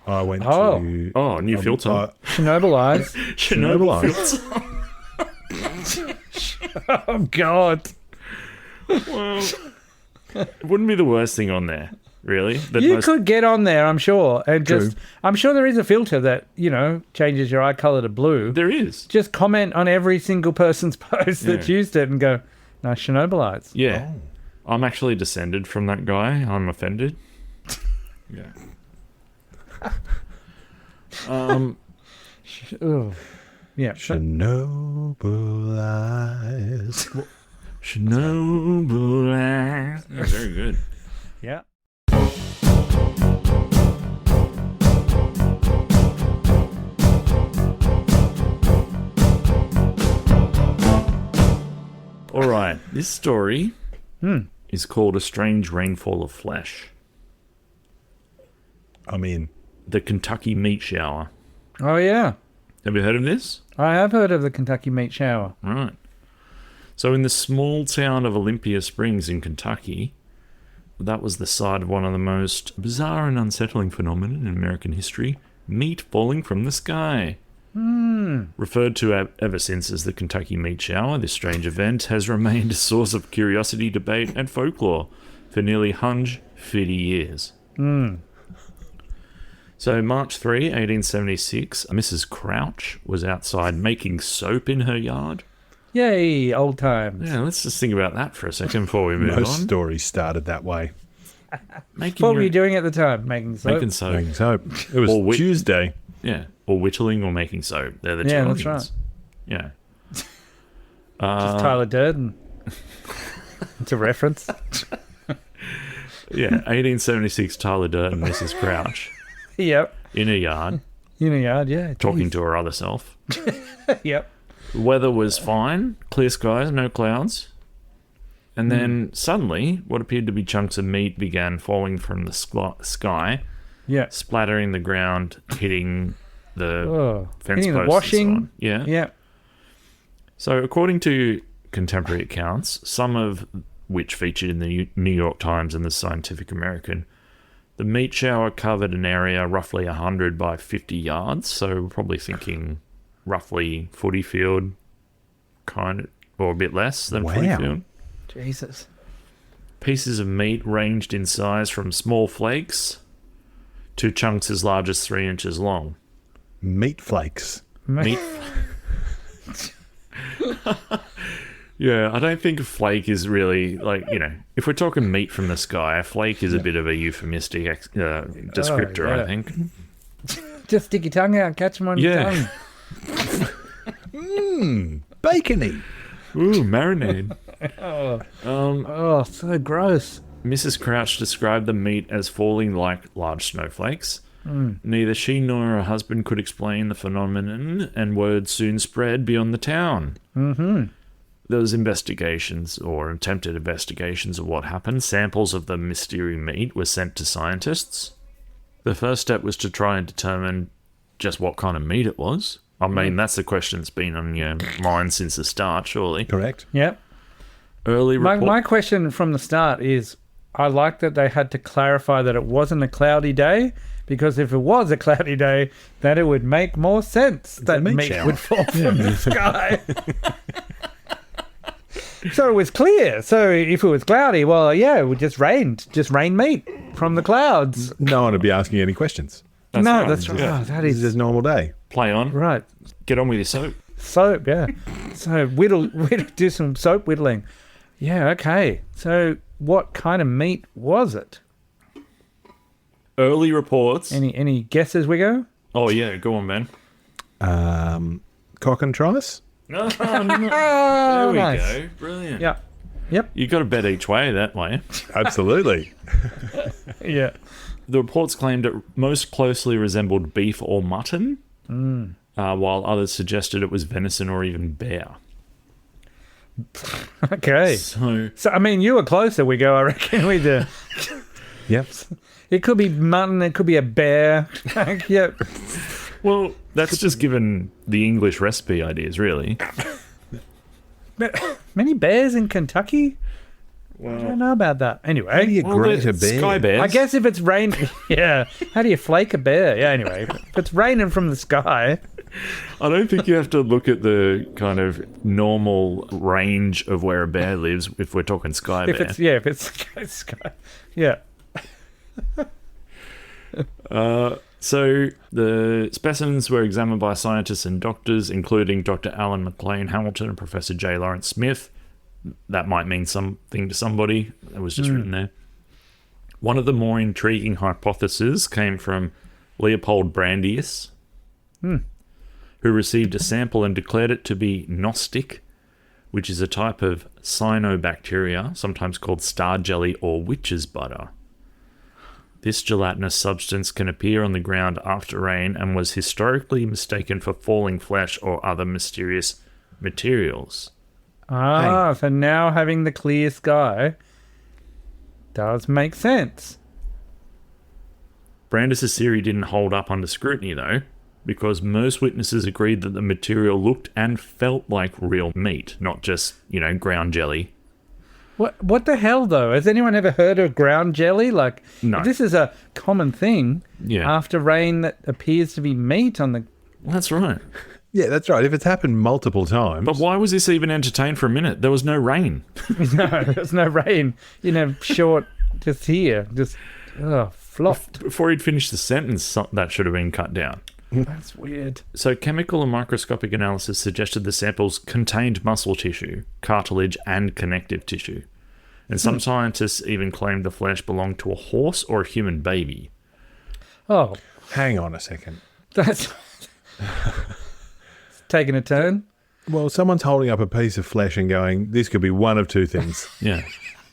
[SPEAKER 1] I went
[SPEAKER 3] Oh.
[SPEAKER 1] to...
[SPEAKER 2] Oh, new filter.
[SPEAKER 3] Chernobyl eyes.
[SPEAKER 2] Chernobyl
[SPEAKER 1] eyes.
[SPEAKER 2] filter.
[SPEAKER 3] Oh God.
[SPEAKER 2] Well, it wouldn't be the worst thing on there, really. That
[SPEAKER 3] You
[SPEAKER 2] most-
[SPEAKER 3] could get on there, I'm sure, and
[SPEAKER 1] True.
[SPEAKER 3] just I'm sure there is a filter that changes your eye color to blue.
[SPEAKER 2] There is.
[SPEAKER 3] Just comment on every single person's post that's
[SPEAKER 2] Yeah.
[SPEAKER 3] used it and go, "No, Chernobyl eyes."
[SPEAKER 2] Yeah.
[SPEAKER 1] Oh.
[SPEAKER 2] I'm actually descended from that guy. I'm offended. Yeah.
[SPEAKER 3] Oh, yeah.
[SPEAKER 1] Chernobyl eyes.
[SPEAKER 2] Chernobyl. Yeah, very good.
[SPEAKER 3] Yeah.
[SPEAKER 2] All right. This story is called A Strange Rainfall of Flesh.
[SPEAKER 1] I'm in.
[SPEAKER 2] The Kentucky Meat Shower.
[SPEAKER 3] Oh yeah.
[SPEAKER 2] Have you heard of this?
[SPEAKER 3] I have heard of the Kentucky meat shower.
[SPEAKER 2] Right. So in the small town of Olympia Springs in Kentucky, that was the site of one of the most bizarre and unsettling phenomena in American history, meat falling from the sky. Referred to ever since as the Kentucky Meat Shower, this strange event has remained a source of curiosity, debate, and folklore for nearly 150 years. So March 3, 1876, Mrs. Crouch was outside making soap in her yard.
[SPEAKER 3] Yay, old times.
[SPEAKER 2] Yeah, let's just think about that for a second before we move
[SPEAKER 1] Most
[SPEAKER 2] on.
[SPEAKER 1] stories started that way.
[SPEAKER 2] Making
[SPEAKER 3] What were
[SPEAKER 2] your-
[SPEAKER 3] you doing at the time? Making soap?
[SPEAKER 2] Making soap.
[SPEAKER 1] Making soap. It was
[SPEAKER 2] Or
[SPEAKER 1] Tuesday.
[SPEAKER 2] Yeah, or whittling or making soap. They're the two
[SPEAKER 3] Yeah, that's
[SPEAKER 2] options. Yeah.
[SPEAKER 3] Just Tyler Durden. It's a reference.
[SPEAKER 2] Yeah, 1876, Tyler Durden, Mrs. Crouch,
[SPEAKER 3] Yep.
[SPEAKER 2] in her yard,
[SPEAKER 3] In a yard, yeah.
[SPEAKER 2] talking to her other self.
[SPEAKER 3] Yep.
[SPEAKER 2] The weather was fine, clear skies, no clouds. And then suddenly, what appeared to be chunks of meat began falling from the sky,
[SPEAKER 3] Yeah.
[SPEAKER 2] splattering the ground, hitting the
[SPEAKER 3] Oh.
[SPEAKER 2] fence
[SPEAKER 3] Hitting the
[SPEAKER 2] posts.
[SPEAKER 3] washing.
[SPEAKER 2] And so on. Yeah.
[SPEAKER 3] Yeah.
[SPEAKER 2] So, according to contemporary accounts, some of which featured in the New York Times and the Scientific American, the meat shower covered an area roughly 100 by 50 yards. So, we're probably thinking roughly footy field, kind of, or a bit less than footy
[SPEAKER 1] Wow.
[SPEAKER 2] field.
[SPEAKER 3] Jesus.
[SPEAKER 2] Pieces of meat ranged in size from small flakes to chunks as large as 3 inches long.
[SPEAKER 1] Meat flakes.
[SPEAKER 2] Meat. Yeah, I don't think a flake is really like, if we're talking meat from the sky, a flake is a bit of a euphemistic descriptor,
[SPEAKER 3] yeah.
[SPEAKER 2] I think.
[SPEAKER 3] Just stick your tongue out, catch them on your
[SPEAKER 2] Yeah.
[SPEAKER 3] tongue.
[SPEAKER 1] Bacony.
[SPEAKER 2] Ooh, marinade.
[SPEAKER 3] Oh, so gross.
[SPEAKER 2] Mrs. Crouch described the meat as falling like large snowflakes. Neither she nor her husband could explain the phenomenon, and word soon spread beyond the town. There was investigations, or attempted investigations, of what happened. Samples of the mysterious meat were sent to scientists. The first step was to try and determine just what kind of meat it was. I mean, that's the question that's been on your mind since the start, surely.
[SPEAKER 1] Correct.
[SPEAKER 3] Yep.
[SPEAKER 2] Early report.
[SPEAKER 3] My question from the start is, I like that they had to clarify that it wasn't a cloudy day, because if it was a cloudy day, then it would make more sense that
[SPEAKER 1] meat
[SPEAKER 3] meat
[SPEAKER 1] shower.
[SPEAKER 3] would fall from the sky. So it was clear. So if it was cloudy, well, yeah, it would just rain meat from the clouds.
[SPEAKER 1] No one would be asking any questions.
[SPEAKER 2] That's
[SPEAKER 3] no,
[SPEAKER 2] right.
[SPEAKER 3] that's right.
[SPEAKER 2] Yeah.
[SPEAKER 3] Oh, that
[SPEAKER 1] This
[SPEAKER 3] is
[SPEAKER 1] is a normal day.
[SPEAKER 2] Play on.
[SPEAKER 3] right.
[SPEAKER 2] Get on with your soap.
[SPEAKER 3] Soap, yeah. So do some soap whittling. Yeah, okay. So what kind of meat was it?
[SPEAKER 2] Early reports.
[SPEAKER 3] Any guesses, Wiggo?
[SPEAKER 2] Oh, yeah. Go on, man.
[SPEAKER 1] Cock and trice?
[SPEAKER 2] No, no.
[SPEAKER 3] Oh,
[SPEAKER 2] There we
[SPEAKER 3] nice.
[SPEAKER 2] go. Brilliant.
[SPEAKER 3] Yeah. Yep.
[SPEAKER 2] You got to bet each way that way.
[SPEAKER 1] Absolutely.
[SPEAKER 3] Yeah.
[SPEAKER 2] The reports claimed it most closely resembled beef or mutton, while others suggested it was venison or even bear.
[SPEAKER 3] Okay.
[SPEAKER 2] So,
[SPEAKER 3] So, I mean, you were closer, Wiggo, I reckon, with the...
[SPEAKER 1] Yep.
[SPEAKER 3] It could be mutton, it could be a bear. Yep.
[SPEAKER 2] well, that's just given the English recipe ideas, really.
[SPEAKER 3] Many bears in Kentucky? I don't know about that.
[SPEAKER 1] How do
[SPEAKER 3] Anyway,
[SPEAKER 1] you grate
[SPEAKER 2] the
[SPEAKER 1] a bear?
[SPEAKER 2] Sky bears.
[SPEAKER 3] I guess if it's raining... Yeah. How do you flake a bear? Yeah, anyway. If it's raining from the sky...
[SPEAKER 2] I don't think you have to look at the kind of normal range of where a bear lives if we're talking sky bear.
[SPEAKER 3] If it's sky... Yeah.
[SPEAKER 2] So the specimens were examined by scientists and doctors, including Dr. Alan McLean Hamilton and Professor J. Lawrence Smith. That might mean something to somebody. It was just written there. One of the more intriguing hypotheses came from Leopold Brandius, who received a sample and declared it to be Gnostic, which is a type of cyanobacteria, sometimes called star jelly or witch's butter. This gelatinous substance can appear on the ground after rain and was historically mistaken for falling flesh or other mysterious materials.
[SPEAKER 3] Ah, so now having the clear sky does make sense.
[SPEAKER 2] Brandis' theory didn't hold up under scrutiny, though, because most witnesses agreed that the material looked and felt like real meat, not just, ground jelly.
[SPEAKER 3] What the hell, though? Has anyone ever heard of ground jelly? Like,
[SPEAKER 2] No.
[SPEAKER 3] this is a common thing
[SPEAKER 2] Yeah.
[SPEAKER 3] after rain that appears to be meat on the...
[SPEAKER 2] Well, that's right.
[SPEAKER 1] Yeah, that's right. If it's happened multiple times.
[SPEAKER 2] But why was this even entertained for a minute? There was no rain.
[SPEAKER 3] No, there's no rain. Short, just here. Just, flopped.
[SPEAKER 2] Before he'd finished the sentence, that should have been cut down.
[SPEAKER 3] That's weird.
[SPEAKER 2] So chemical and microscopic analysis suggested the samples contained muscle tissue, cartilage, and connective tissue. And some scientists even claimed the flesh belonged to a horse or a human baby.
[SPEAKER 3] Oh,
[SPEAKER 1] Hang on a second.
[SPEAKER 3] that's... taking a turn.
[SPEAKER 1] Well, someone's holding up a piece of flesh and going, this could be one of two things.
[SPEAKER 2] Yeah.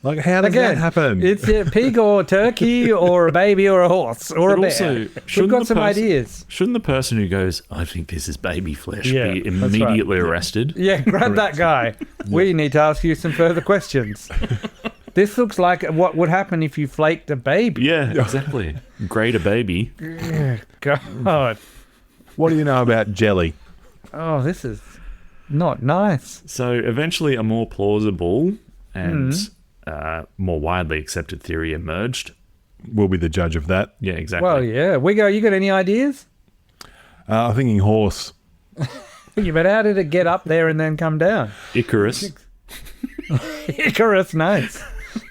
[SPEAKER 1] Like, how does that happen?
[SPEAKER 3] It's a pig or a turkey or a baby or a horse or
[SPEAKER 2] But
[SPEAKER 3] a bear.
[SPEAKER 2] also,
[SPEAKER 3] We've
[SPEAKER 2] shouldn't
[SPEAKER 3] got
[SPEAKER 2] the
[SPEAKER 3] some
[SPEAKER 2] person-
[SPEAKER 3] ideas.
[SPEAKER 2] Shouldn't the person who goes, I think this is baby flesh,
[SPEAKER 3] Yeah,
[SPEAKER 2] be
[SPEAKER 3] that's right.
[SPEAKER 2] immediately arrested?
[SPEAKER 3] Yeah, grab that guy. We need to ask you some further questions. This looks like what would happen if you flaked a baby.
[SPEAKER 2] Yeah, exactly. Grade a baby.
[SPEAKER 3] God.
[SPEAKER 1] What do you know about jelly?
[SPEAKER 3] Oh, this is not nice.
[SPEAKER 2] So eventually a more plausible and more widely accepted theory emerged.
[SPEAKER 1] We'll be the judge of that.
[SPEAKER 2] Yeah, exactly.
[SPEAKER 3] Well, yeah. Wiggo, you got any ideas?
[SPEAKER 1] I'm thinking horse.
[SPEAKER 3] Yeah, but how did it get up there and then come down?
[SPEAKER 2] Icarus.
[SPEAKER 3] Icarus, nice.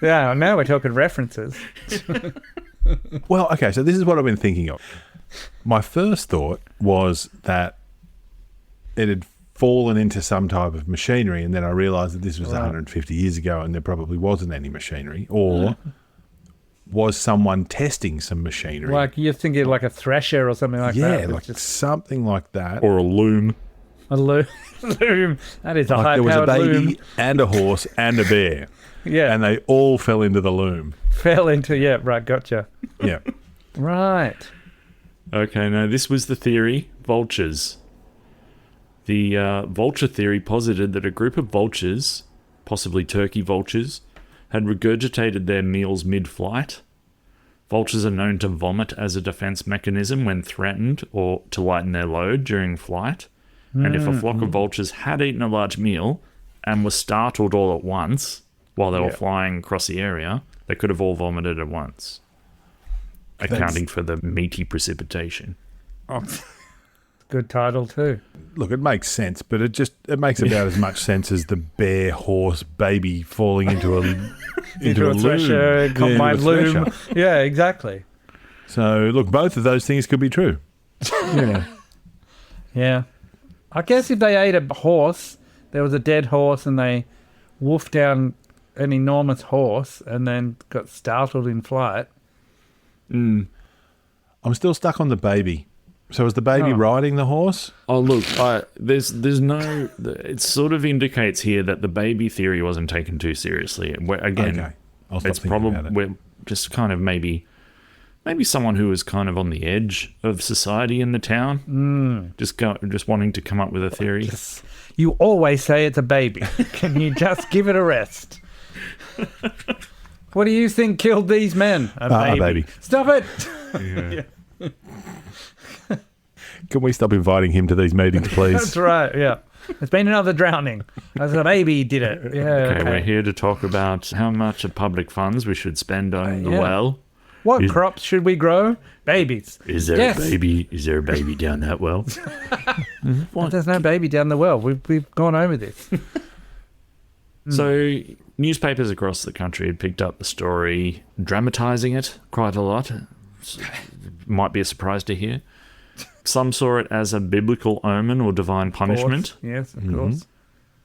[SPEAKER 3] Yeah, now we're talking references.
[SPEAKER 1] Well, okay, so this is what I've been thinking of. My first thought was that it had fallen into some type of machinery, and then I realised that this was 150 years ago and there probably wasn't any machinery. Or was someone testing some machinery?
[SPEAKER 3] Like, you're thinking like a thresher or something like that.
[SPEAKER 1] yeah,
[SPEAKER 3] It's
[SPEAKER 1] like
[SPEAKER 3] just
[SPEAKER 1] something like that.
[SPEAKER 2] Or a loom.
[SPEAKER 3] a loom. That is a
[SPEAKER 1] Like there was a
[SPEAKER 3] high-powered
[SPEAKER 1] baby
[SPEAKER 3] loom.
[SPEAKER 1] and a horse and a bear,
[SPEAKER 3] Yeah,
[SPEAKER 1] and they all fell into the loom.
[SPEAKER 3] fell into, yeah, right, gotcha.
[SPEAKER 1] Yeah.
[SPEAKER 3] Right.
[SPEAKER 2] Okay, no, this was the theory. Vultures. The vulture theory posited that a group of vultures, possibly turkey vultures, had regurgitated their meals mid-flight. Vultures are known to vomit as a defense mechanism when threatened or to lighten their load during flight. And if a flock of vultures had eaten a large meal and were startled all at once while they were flying across the area, they could have all vomited at once, accounting for the meaty precipitation.
[SPEAKER 3] Good title too.
[SPEAKER 1] Look, it makes sense, but it makes about as much sense as the bear horse baby falling into a
[SPEAKER 3] thresher, combined loom.
[SPEAKER 1] Thresher.
[SPEAKER 3] Yeah, exactly.
[SPEAKER 1] So look, both of those things could be true.
[SPEAKER 3] Yeah. I guess if they ate a horse, there was a dead horse, and they wolfed down an enormous horse and then got startled in flight.
[SPEAKER 1] I'm still stuck on the baby. So is the baby riding the horse?
[SPEAKER 2] Oh, look, there's no... It sort of indicates here that the baby theory wasn't taken too seriously. Again,
[SPEAKER 1] Okay. I'll stop
[SPEAKER 2] it's
[SPEAKER 1] thinking about
[SPEAKER 2] probably...
[SPEAKER 1] it.
[SPEAKER 2] We're just kind of maybe someone who was kind of on the edge of society in the town. Just wanting to come up with a theory.
[SPEAKER 3] You always say it's a baby. Can you just give it a rest? What do you think killed these men? A
[SPEAKER 1] baby.
[SPEAKER 3] Stop it!
[SPEAKER 1] Yeah. Can we stop inviting him to these meetings, please?
[SPEAKER 3] That's right, yeah. There's been another drowning. As a baby did it. Yeah.
[SPEAKER 2] Okay, we're here to talk about how much of public funds we should spend on the well.
[SPEAKER 3] What crops should we grow? Babies.
[SPEAKER 2] Is there a baby? Is there a baby down that well?
[SPEAKER 3] Well, there's no baby down the well. We've gone over this.
[SPEAKER 2] So newspapers across the country had picked up the story, dramatizing it quite a lot. Might be a surprise to hear. Some saw it as a biblical omen or divine punishment.
[SPEAKER 3] Yes, of course.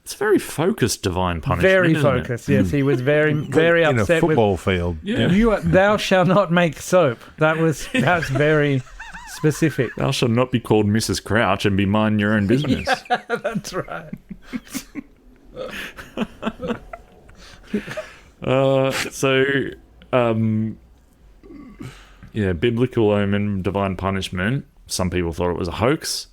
[SPEAKER 2] It's a very focused divine punishment.
[SPEAKER 3] Very
[SPEAKER 2] isn't
[SPEAKER 3] focused. Yes, he was very
[SPEAKER 1] In
[SPEAKER 3] upset
[SPEAKER 1] a football field.
[SPEAKER 2] Yeah.
[SPEAKER 3] Thou shalt not make soap. That's very specific.
[SPEAKER 2] Thou shalt not be called Mrs. Crouch and be minding your own business.
[SPEAKER 3] That's right.
[SPEAKER 2] Biblical omen, divine punishment. Some people thought it was a hoax,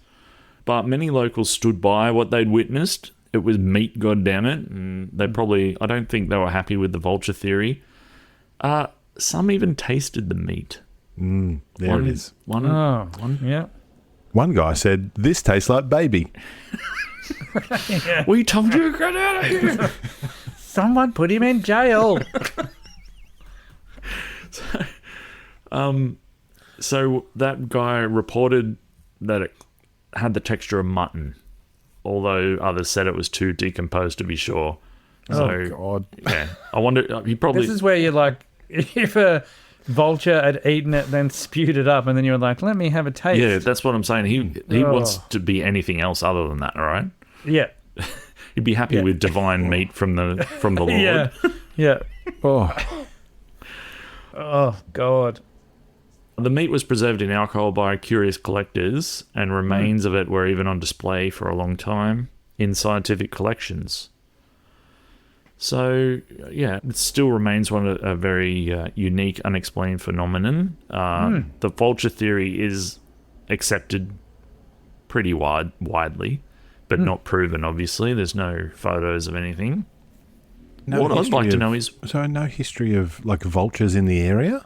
[SPEAKER 2] but many locals stood by what they'd witnessed. It was meat, goddammit, and I don't think they were happy with the vulture theory. Some even tasted the meat.
[SPEAKER 1] There it is.
[SPEAKER 3] Yeah.
[SPEAKER 1] One guy said, "This tastes like baby."
[SPEAKER 2] We told you to get out of here.
[SPEAKER 3] Someone put him in jail.
[SPEAKER 2] So that guy reported that it had the texture of mutton, although others said it was too decomposed to be sure.
[SPEAKER 1] Oh, God.
[SPEAKER 2] Yeah. I wonder, he probably...
[SPEAKER 3] This is where you're like, if a vulture had eaten it, then spewed it up, and then you were like, let me have a taste.
[SPEAKER 2] Yeah, that's what I'm saying. He wants to be anything else other than that, all right?
[SPEAKER 3] Yeah.
[SPEAKER 2] He'd be happy with divine meat from the Lord.
[SPEAKER 3] Yeah. Yeah. Oh, God.
[SPEAKER 2] The meat was preserved in alcohol by curious collectors, and remains of it were even on display for a long time in scientific collections. So, yeah, it still remains a very unique, unexplained phenomenon. The vulture theory is accepted pretty widely, but not proven, obviously. There's no photos of anything. What I'd like to know is...
[SPEAKER 1] So no history of, vultures in the area?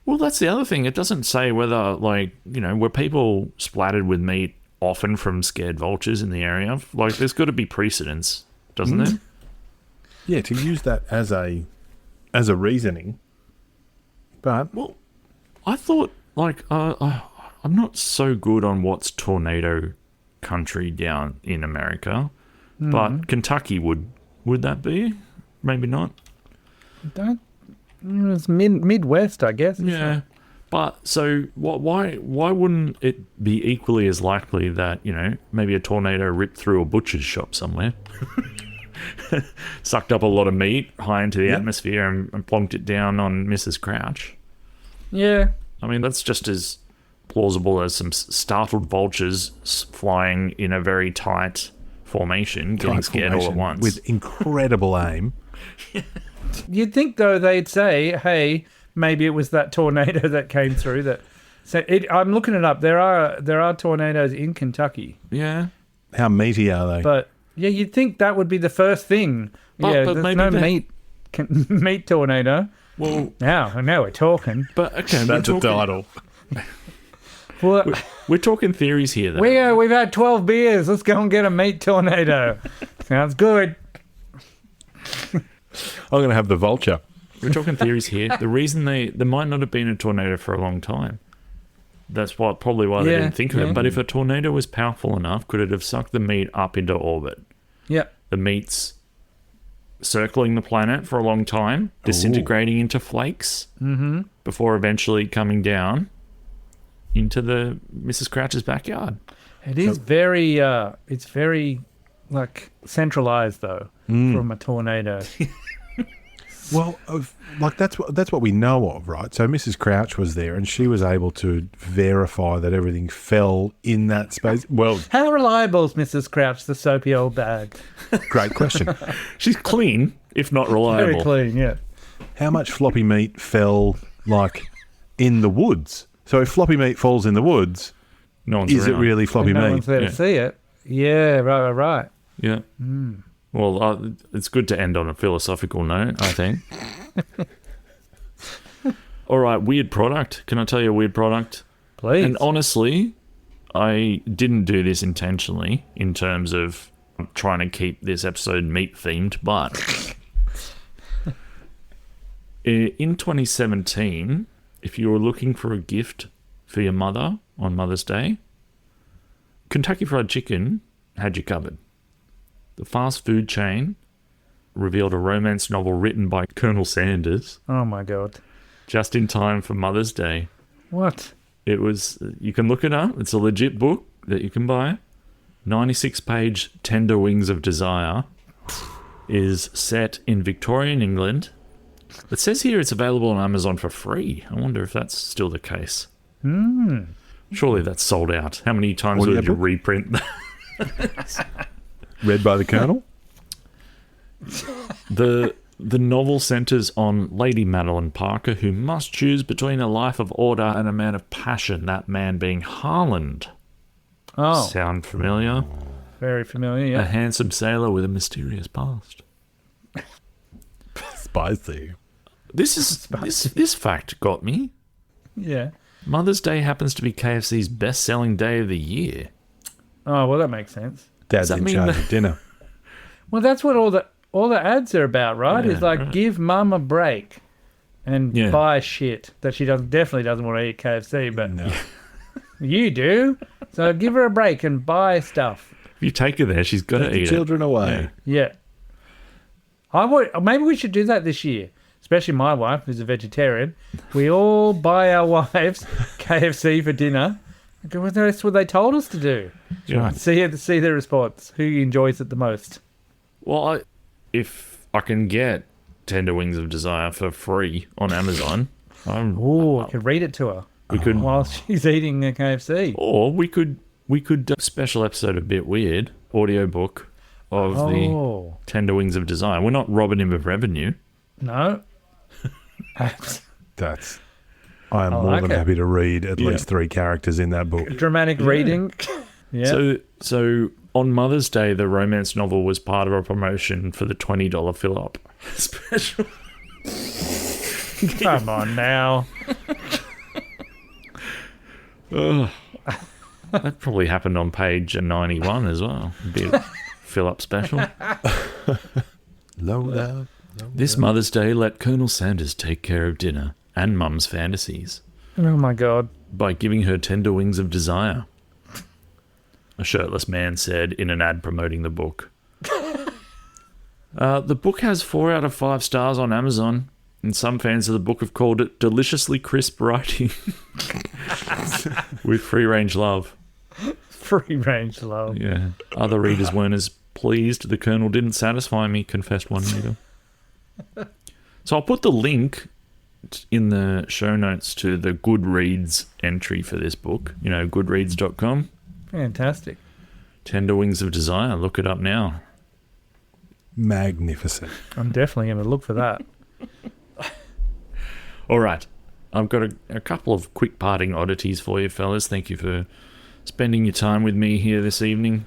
[SPEAKER 2] Well, that's the other thing. It doesn't say whether, were people splattered with meat often from scared vultures in the area? There's got to be precedence, doesn't there?
[SPEAKER 1] Yeah, to use that as a reasoning. But...
[SPEAKER 2] Well, I thought, I'm not so good on what's tornado country down in America, but Kentucky would that be? Maybe not.
[SPEAKER 3] It's Midwest, I guess.
[SPEAKER 2] Yeah, but so why wouldn't it be equally as likely that maybe a tornado ripped through a butcher's shop somewhere, sucked up a lot of meat high into the atmosphere and plonked it down on Mrs. Crouch?
[SPEAKER 3] Yeah,
[SPEAKER 2] I mean that's just as plausible as some startled vultures flying in a very tight formation, getting scared all at once
[SPEAKER 1] with incredible aim.
[SPEAKER 3] You'd think, though, they'd say, hey, maybe it was that tornado that came through. I'm looking it up. There are tornadoes in Kentucky.
[SPEAKER 2] Yeah.
[SPEAKER 1] How meaty are they?
[SPEAKER 3] But, yeah, you'd think that would be the first thing. There's no meat tornado.
[SPEAKER 2] Well,
[SPEAKER 3] Now we're talking.
[SPEAKER 2] but okay,
[SPEAKER 1] That's a title.
[SPEAKER 3] Well,
[SPEAKER 2] we're talking theories here, though.
[SPEAKER 3] we've had 12 beers. Let's go and get a meat tornado. Sounds good.
[SPEAKER 1] I'm going to have the vulture.
[SPEAKER 2] We're talking theories here. The reason there might not have been a tornado for a long time. That's probably why they didn't think of it. But if a tornado was powerful enough, could it have sucked the meat up into orbit?
[SPEAKER 3] Yep.
[SPEAKER 2] The meat's circling the planet for a long time, disintegrating into flakes, before eventually coming down into the Mrs. Crouch's backyard.
[SPEAKER 3] It is very, it's very, like, centralized, though, from a tornado.
[SPEAKER 1] Well, like that's what we know of, right? So Mrs. Crouch was there, and she was able to verify that everything fell in that space. Well,
[SPEAKER 3] How reliable is Mrs. Crouch, the soapy old bag?
[SPEAKER 1] great question.
[SPEAKER 2] She's clean, if not reliable.
[SPEAKER 3] Very clean, yeah.
[SPEAKER 1] How much floppy meat fell, like, in the woods? So if floppy meat falls in the woods,
[SPEAKER 2] No one's
[SPEAKER 1] is it
[SPEAKER 2] around.
[SPEAKER 1] really floppy
[SPEAKER 3] No
[SPEAKER 1] meat?
[SPEAKER 3] one's there to see it. Yeah, right.
[SPEAKER 2] Yeah. Well, it's good to end on a philosophical note, I think. All right, weird product. Can I tell you a weird product?
[SPEAKER 3] Please.
[SPEAKER 2] And honestly, I didn't do this intentionally in terms of trying to keep this episode meat themed, but in 2017, if you were looking for a gift for your mother on Mother's Day, Kentucky Fried Chicken had you covered. The fast food chain revealed a romance novel written by Colonel Sanders
[SPEAKER 3] Oh, my God.
[SPEAKER 2] just in time for Mother's Day.
[SPEAKER 3] What?
[SPEAKER 2] It was, you can look it up. It's a legit book that you can buy. 96-page Tender Wings of Desire is set in Victorian England. It says here it's available on Amazon for free. I wonder if that's still the case. Surely that's sold out. How many times would you reprint that?
[SPEAKER 1] Read by the Colonel?
[SPEAKER 2] The novel centres on Lady Madeline Parker, who must choose between a life of order and a man of passion, that man being Harland.
[SPEAKER 3] Oh,
[SPEAKER 2] Sound familiar?
[SPEAKER 3] very familiar,
[SPEAKER 2] A
[SPEAKER 3] yeah.
[SPEAKER 2] handsome sailor with a mysterious past.
[SPEAKER 1] Spicy.
[SPEAKER 2] This fact got me.
[SPEAKER 3] Yeah.
[SPEAKER 2] Mother's Day happens to be KFC's best-selling day of the year.
[SPEAKER 3] Oh, well, that makes sense.
[SPEAKER 1] Dad's
[SPEAKER 2] that
[SPEAKER 1] in
[SPEAKER 2] mean
[SPEAKER 1] charge
[SPEAKER 2] that-
[SPEAKER 1] of dinner.
[SPEAKER 3] Well, that's what all the ads are about, right?
[SPEAKER 2] Yeah,
[SPEAKER 3] It's like,
[SPEAKER 2] right.
[SPEAKER 3] give mum a break and
[SPEAKER 2] Yeah.
[SPEAKER 3] buy shit that she definitely doesn't want to eat KFC, but
[SPEAKER 1] No.
[SPEAKER 3] you do. So give her a break and buy stuff.
[SPEAKER 2] If you take her there, she's got to
[SPEAKER 1] Take the
[SPEAKER 2] eat
[SPEAKER 1] children
[SPEAKER 2] it.
[SPEAKER 1] away.
[SPEAKER 3] Yeah. Maybe we should do that this year. Especially my wife, who's a vegetarian. We all buy our wives KFC for dinner. Well, that's what they told us to do.
[SPEAKER 2] Yeah.
[SPEAKER 3] See their response. Who enjoys it the most?
[SPEAKER 2] Well, if I can get Tender Wings of Desire for free on Amazon,
[SPEAKER 3] Oh, I could read it to her
[SPEAKER 2] we could,
[SPEAKER 3] while she's eating the KFC.
[SPEAKER 2] or we could do a special episode of Bit Weird audiobook of the
[SPEAKER 3] Oh,
[SPEAKER 2] Tender Wings of Desire. We're not robbing him of revenue.
[SPEAKER 3] no.
[SPEAKER 1] That's. I am
[SPEAKER 3] I
[SPEAKER 1] more
[SPEAKER 3] like
[SPEAKER 1] than
[SPEAKER 3] it.
[SPEAKER 1] happy to read at
[SPEAKER 2] Yeah.
[SPEAKER 1] least 3 characters in that book.
[SPEAKER 3] Dramatic reading. Yeah.
[SPEAKER 2] So on Mother's Day, the romance novel was part of a promotion for the $20 fill-up special.
[SPEAKER 3] Come on now.
[SPEAKER 2] That probably happened on page 91 as well. A bit fill-up special.
[SPEAKER 1] Load up.
[SPEAKER 2] This Mother's Day, let Colonel Sanders take care of dinner and Mum's fantasies
[SPEAKER 3] Oh my God.
[SPEAKER 2] by giving her Tender Wings of Desire. A shirtless man said in an ad promoting the book. The book has 4 out of 5 stars on Amazon, and some fans of the book have called it deliciously crisp writing with free-range love.
[SPEAKER 3] Free range love.
[SPEAKER 2] Yeah. Other readers weren't as pleased. The Colonel didn't satisfy me, confessed one reader. So I'll put the link in the show notes to the Goodreads entry for this book. You know, goodreads.com.
[SPEAKER 3] Fantastic.
[SPEAKER 2] Tender Wings of Desire. Look it up now.
[SPEAKER 1] Magnificent.
[SPEAKER 3] I'm definitely going to look for that.
[SPEAKER 2] All right. I've got a couple of quick parting oddities for you, fellas. Thank you for spending your time with me here this evening.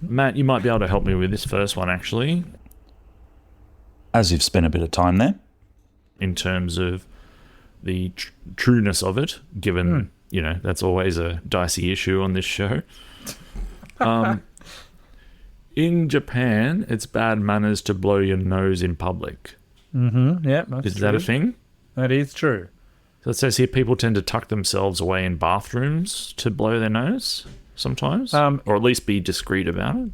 [SPEAKER 2] Matt, you might be able to help me with this first one, actually.
[SPEAKER 4] As you've spent a bit of time there,
[SPEAKER 2] in terms of the trueness of it, given, that's always a dicey issue on this show. In Japan, it's bad manners to blow your nose in public.
[SPEAKER 3] Mm-hmm. Yeah, that's
[SPEAKER 2] Is
[SPEAKER 3] true.
[SPEAKER 2] that a thing?
[SPEAKER 3] That is true.
[SPEAKER 2] So it says here people tend to tuck themselves away in bathrooms to blow their nose sometimes, or at least be discreet about it.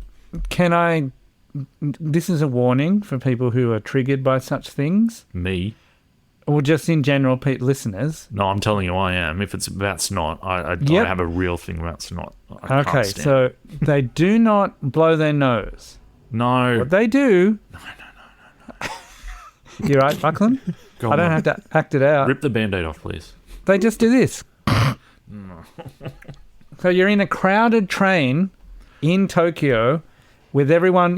[SPEAKER 3] This is a warning for people who are triggered by such things.
[SPEAKER 2] Me?
[SPEAKER 3] Or just in general, listeners.
[SPEAKER 2] No, I'm telling you I am. If it's about snot, I have a real thing about snot. I can't stand
[SPEAKER 3] so they do not blow their nose.
[SPEAKER 2] No.
[SPEAKER 3] What they do... No. You right, Buckland?
[SPEAKER 2] Go
[SPEAKER 3] I don't have to act it out.
[SPEAKER 2] Rip the Band-Aid off, please.
[SPEAKER 3] They just do this. So you're in a crowded train in Tokyo with everyone,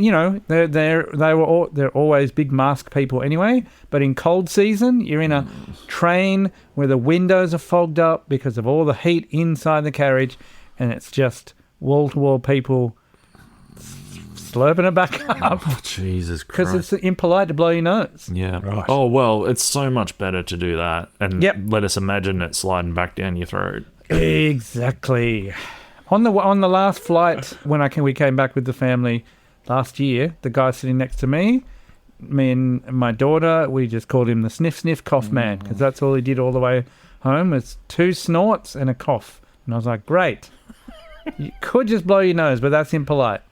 [SPEAKER 3] they're always big mask people anyway, but in cold season, you're in a train where the windows are fogged up because of all the heat inside the carriage, and it's just wall-to-wall people slurping it back up.
[SPEAKER 2] Oh, Jesus Christ.
[SPEAKER 3] Because it's impolite to blow your nose.
[SPEAKER 2] Yeah.
[SPEAKER 1] Right.
[SPEAKER 2] Oh, well, it's so much better to do that and let us imagine it sliding back down your throat.
[SPEAKER 3] Exactly. On the last flight, when we came back with the family last year, the guy sitting next to me and my daughter, we just called him the sniff cough man, because that's all he did all the way home was 2 snorts and a cough. And I was like, great. You could just blow your nose, but that's impolite.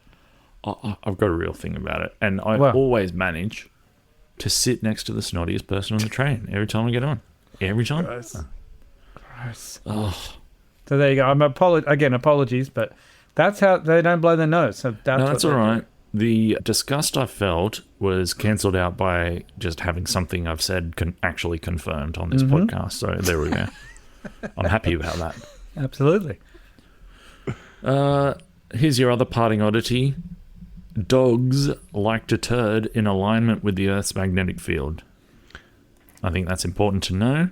[SPEAKER 2] I've got a real thing about it, and I always manage to sit next to the snottiest person on the train every time I get on. Every time.
[SPEAKER 3] Gross.
[SPEAKER 2] Oh.
[SPEAKER 3] So there you go. Apologies, but that's how they don't blow their nose. So
[SPEAKER 2] that's all right. The disgust I felt was cancelled out by just having something I've said actually confirmed on this podcast. So there we go. I'm happy about that.
[SPEAKER 3] Absolutely.
[SPEAKER 2] Here's your other parting oddity. Dogs like to turd in alignment with the Earth's magnetic field. I think that's important to know.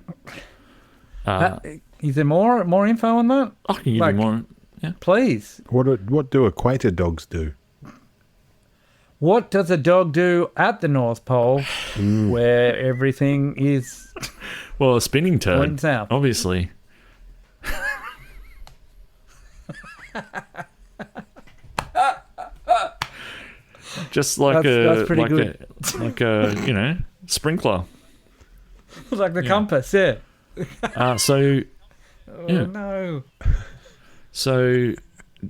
[SPEAKER 3] Is there more info on that?
[SPEAKER 2] I can give you more. Yeah.
[SPEAKER 3] Please.
[SPEAKER 1] What do equator dogs do?
[SPEAKER 3] What does a dog do at the North Pole where everything is...
[SPEAKER 2] Well, a spinning turd,
[SPEAKER 3] pointing south.
[SPEAKER 2] obviously. Just like
[SPEAKER 3] that's pretty good.
[SPEAKER 2] like a sprinkler.
[SPEAKER 3] Like the compass, yeah.
[SPEAKER 2] So
[SPEAKER 3] No.
[SPEAKER 2] So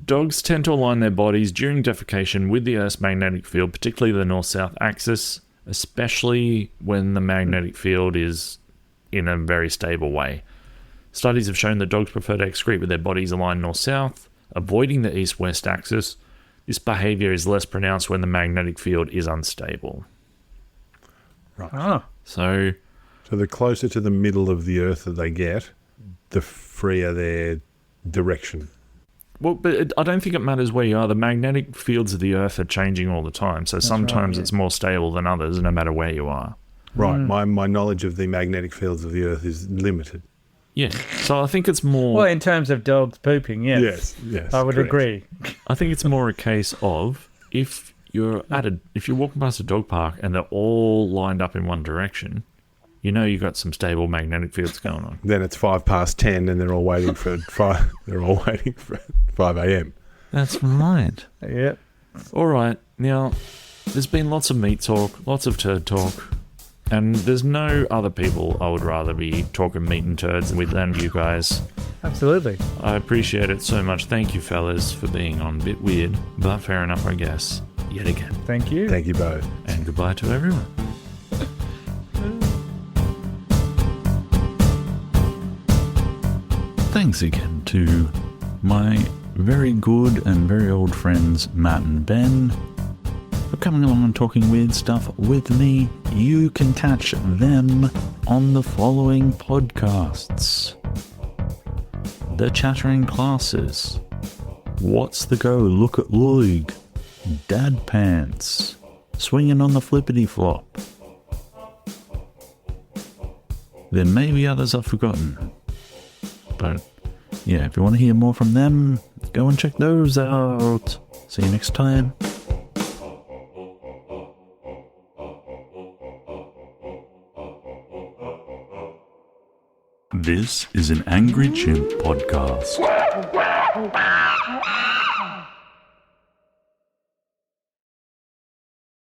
[SPEAKER 2] dogs tend to align their bodies during defecation with the Earth's magnetic field, particularly the north-south axis, especially when the magnetic field is in a very stable way. Studies have shown that dogs prefer to excrete with their bodies aligned north-south, avoiding the east-west axis. This behavior is less pronounced when the magnetic field is unstable.
[SPEAKER 1] Right.
[SPEAKER 3] Oh.
[SPEAKER 2] So
[SPEAKER 1] the closer to the middle of the Earth that they get, the freer their direction.
[SPEAKER 2] Well, but I don't think it matters where you are. The magnetic fields of the Earth are changing all the time, so sometimes it's more stable than others, no matter where you are.
[SPEAKER 1] Right. My knowledge of the magnetic fields of the Earth is limited.
[SPEAKER 2] Yeah, so I think it's more...
[SPEAKER 3] Well, in terms of dogs pooping, yes.
[SPEAKER 1] Yes,
[SPEAKER 3] I would
[SPEAKER 1] correct.
[SPEAKER 3] agree.
[SPEAKER 2] I think it's more a case of if you're walking past a dog park and they're all lined up in one direction, you've got some stable magnetic fields going on.
[SPEAKER 1] Then it's 10:05 and they're all waiting for 5. They're all waiting for 5 a.m.
[SPEAKER 2] That's right.
[SPEAKER 3] Yep.
[SPEAKER 2] All right. Now, there's been lots of meat talk, lots of turd talk, and there's no other people I would rather be talking meat and turds with than you guys.
[SPEAKER 3] Absolutely.
[SPEAKER 2] I appreciate it so much. Thank you, fellas, for being on. A bit weird, but fair enough, I guess. Yet again.
[SPEAKER 3] Thank you.
[SPEAKER 1] Thank you both.
[SPEAKER 2] And goodbye to everyone. Thanks again to my very good and very old friends Matt and Ben for coming along and talking weird stuff with me. You can catch them on the following podcasts: The Chattering Classes, What's the Go, Look at Loig, Dad Pants, Swinging on the Flippity Flop. There may be others I've forgotten, but yeah, if you want to hear more from them, go and check those out. See you next time. This is an Angry Chimp podcast.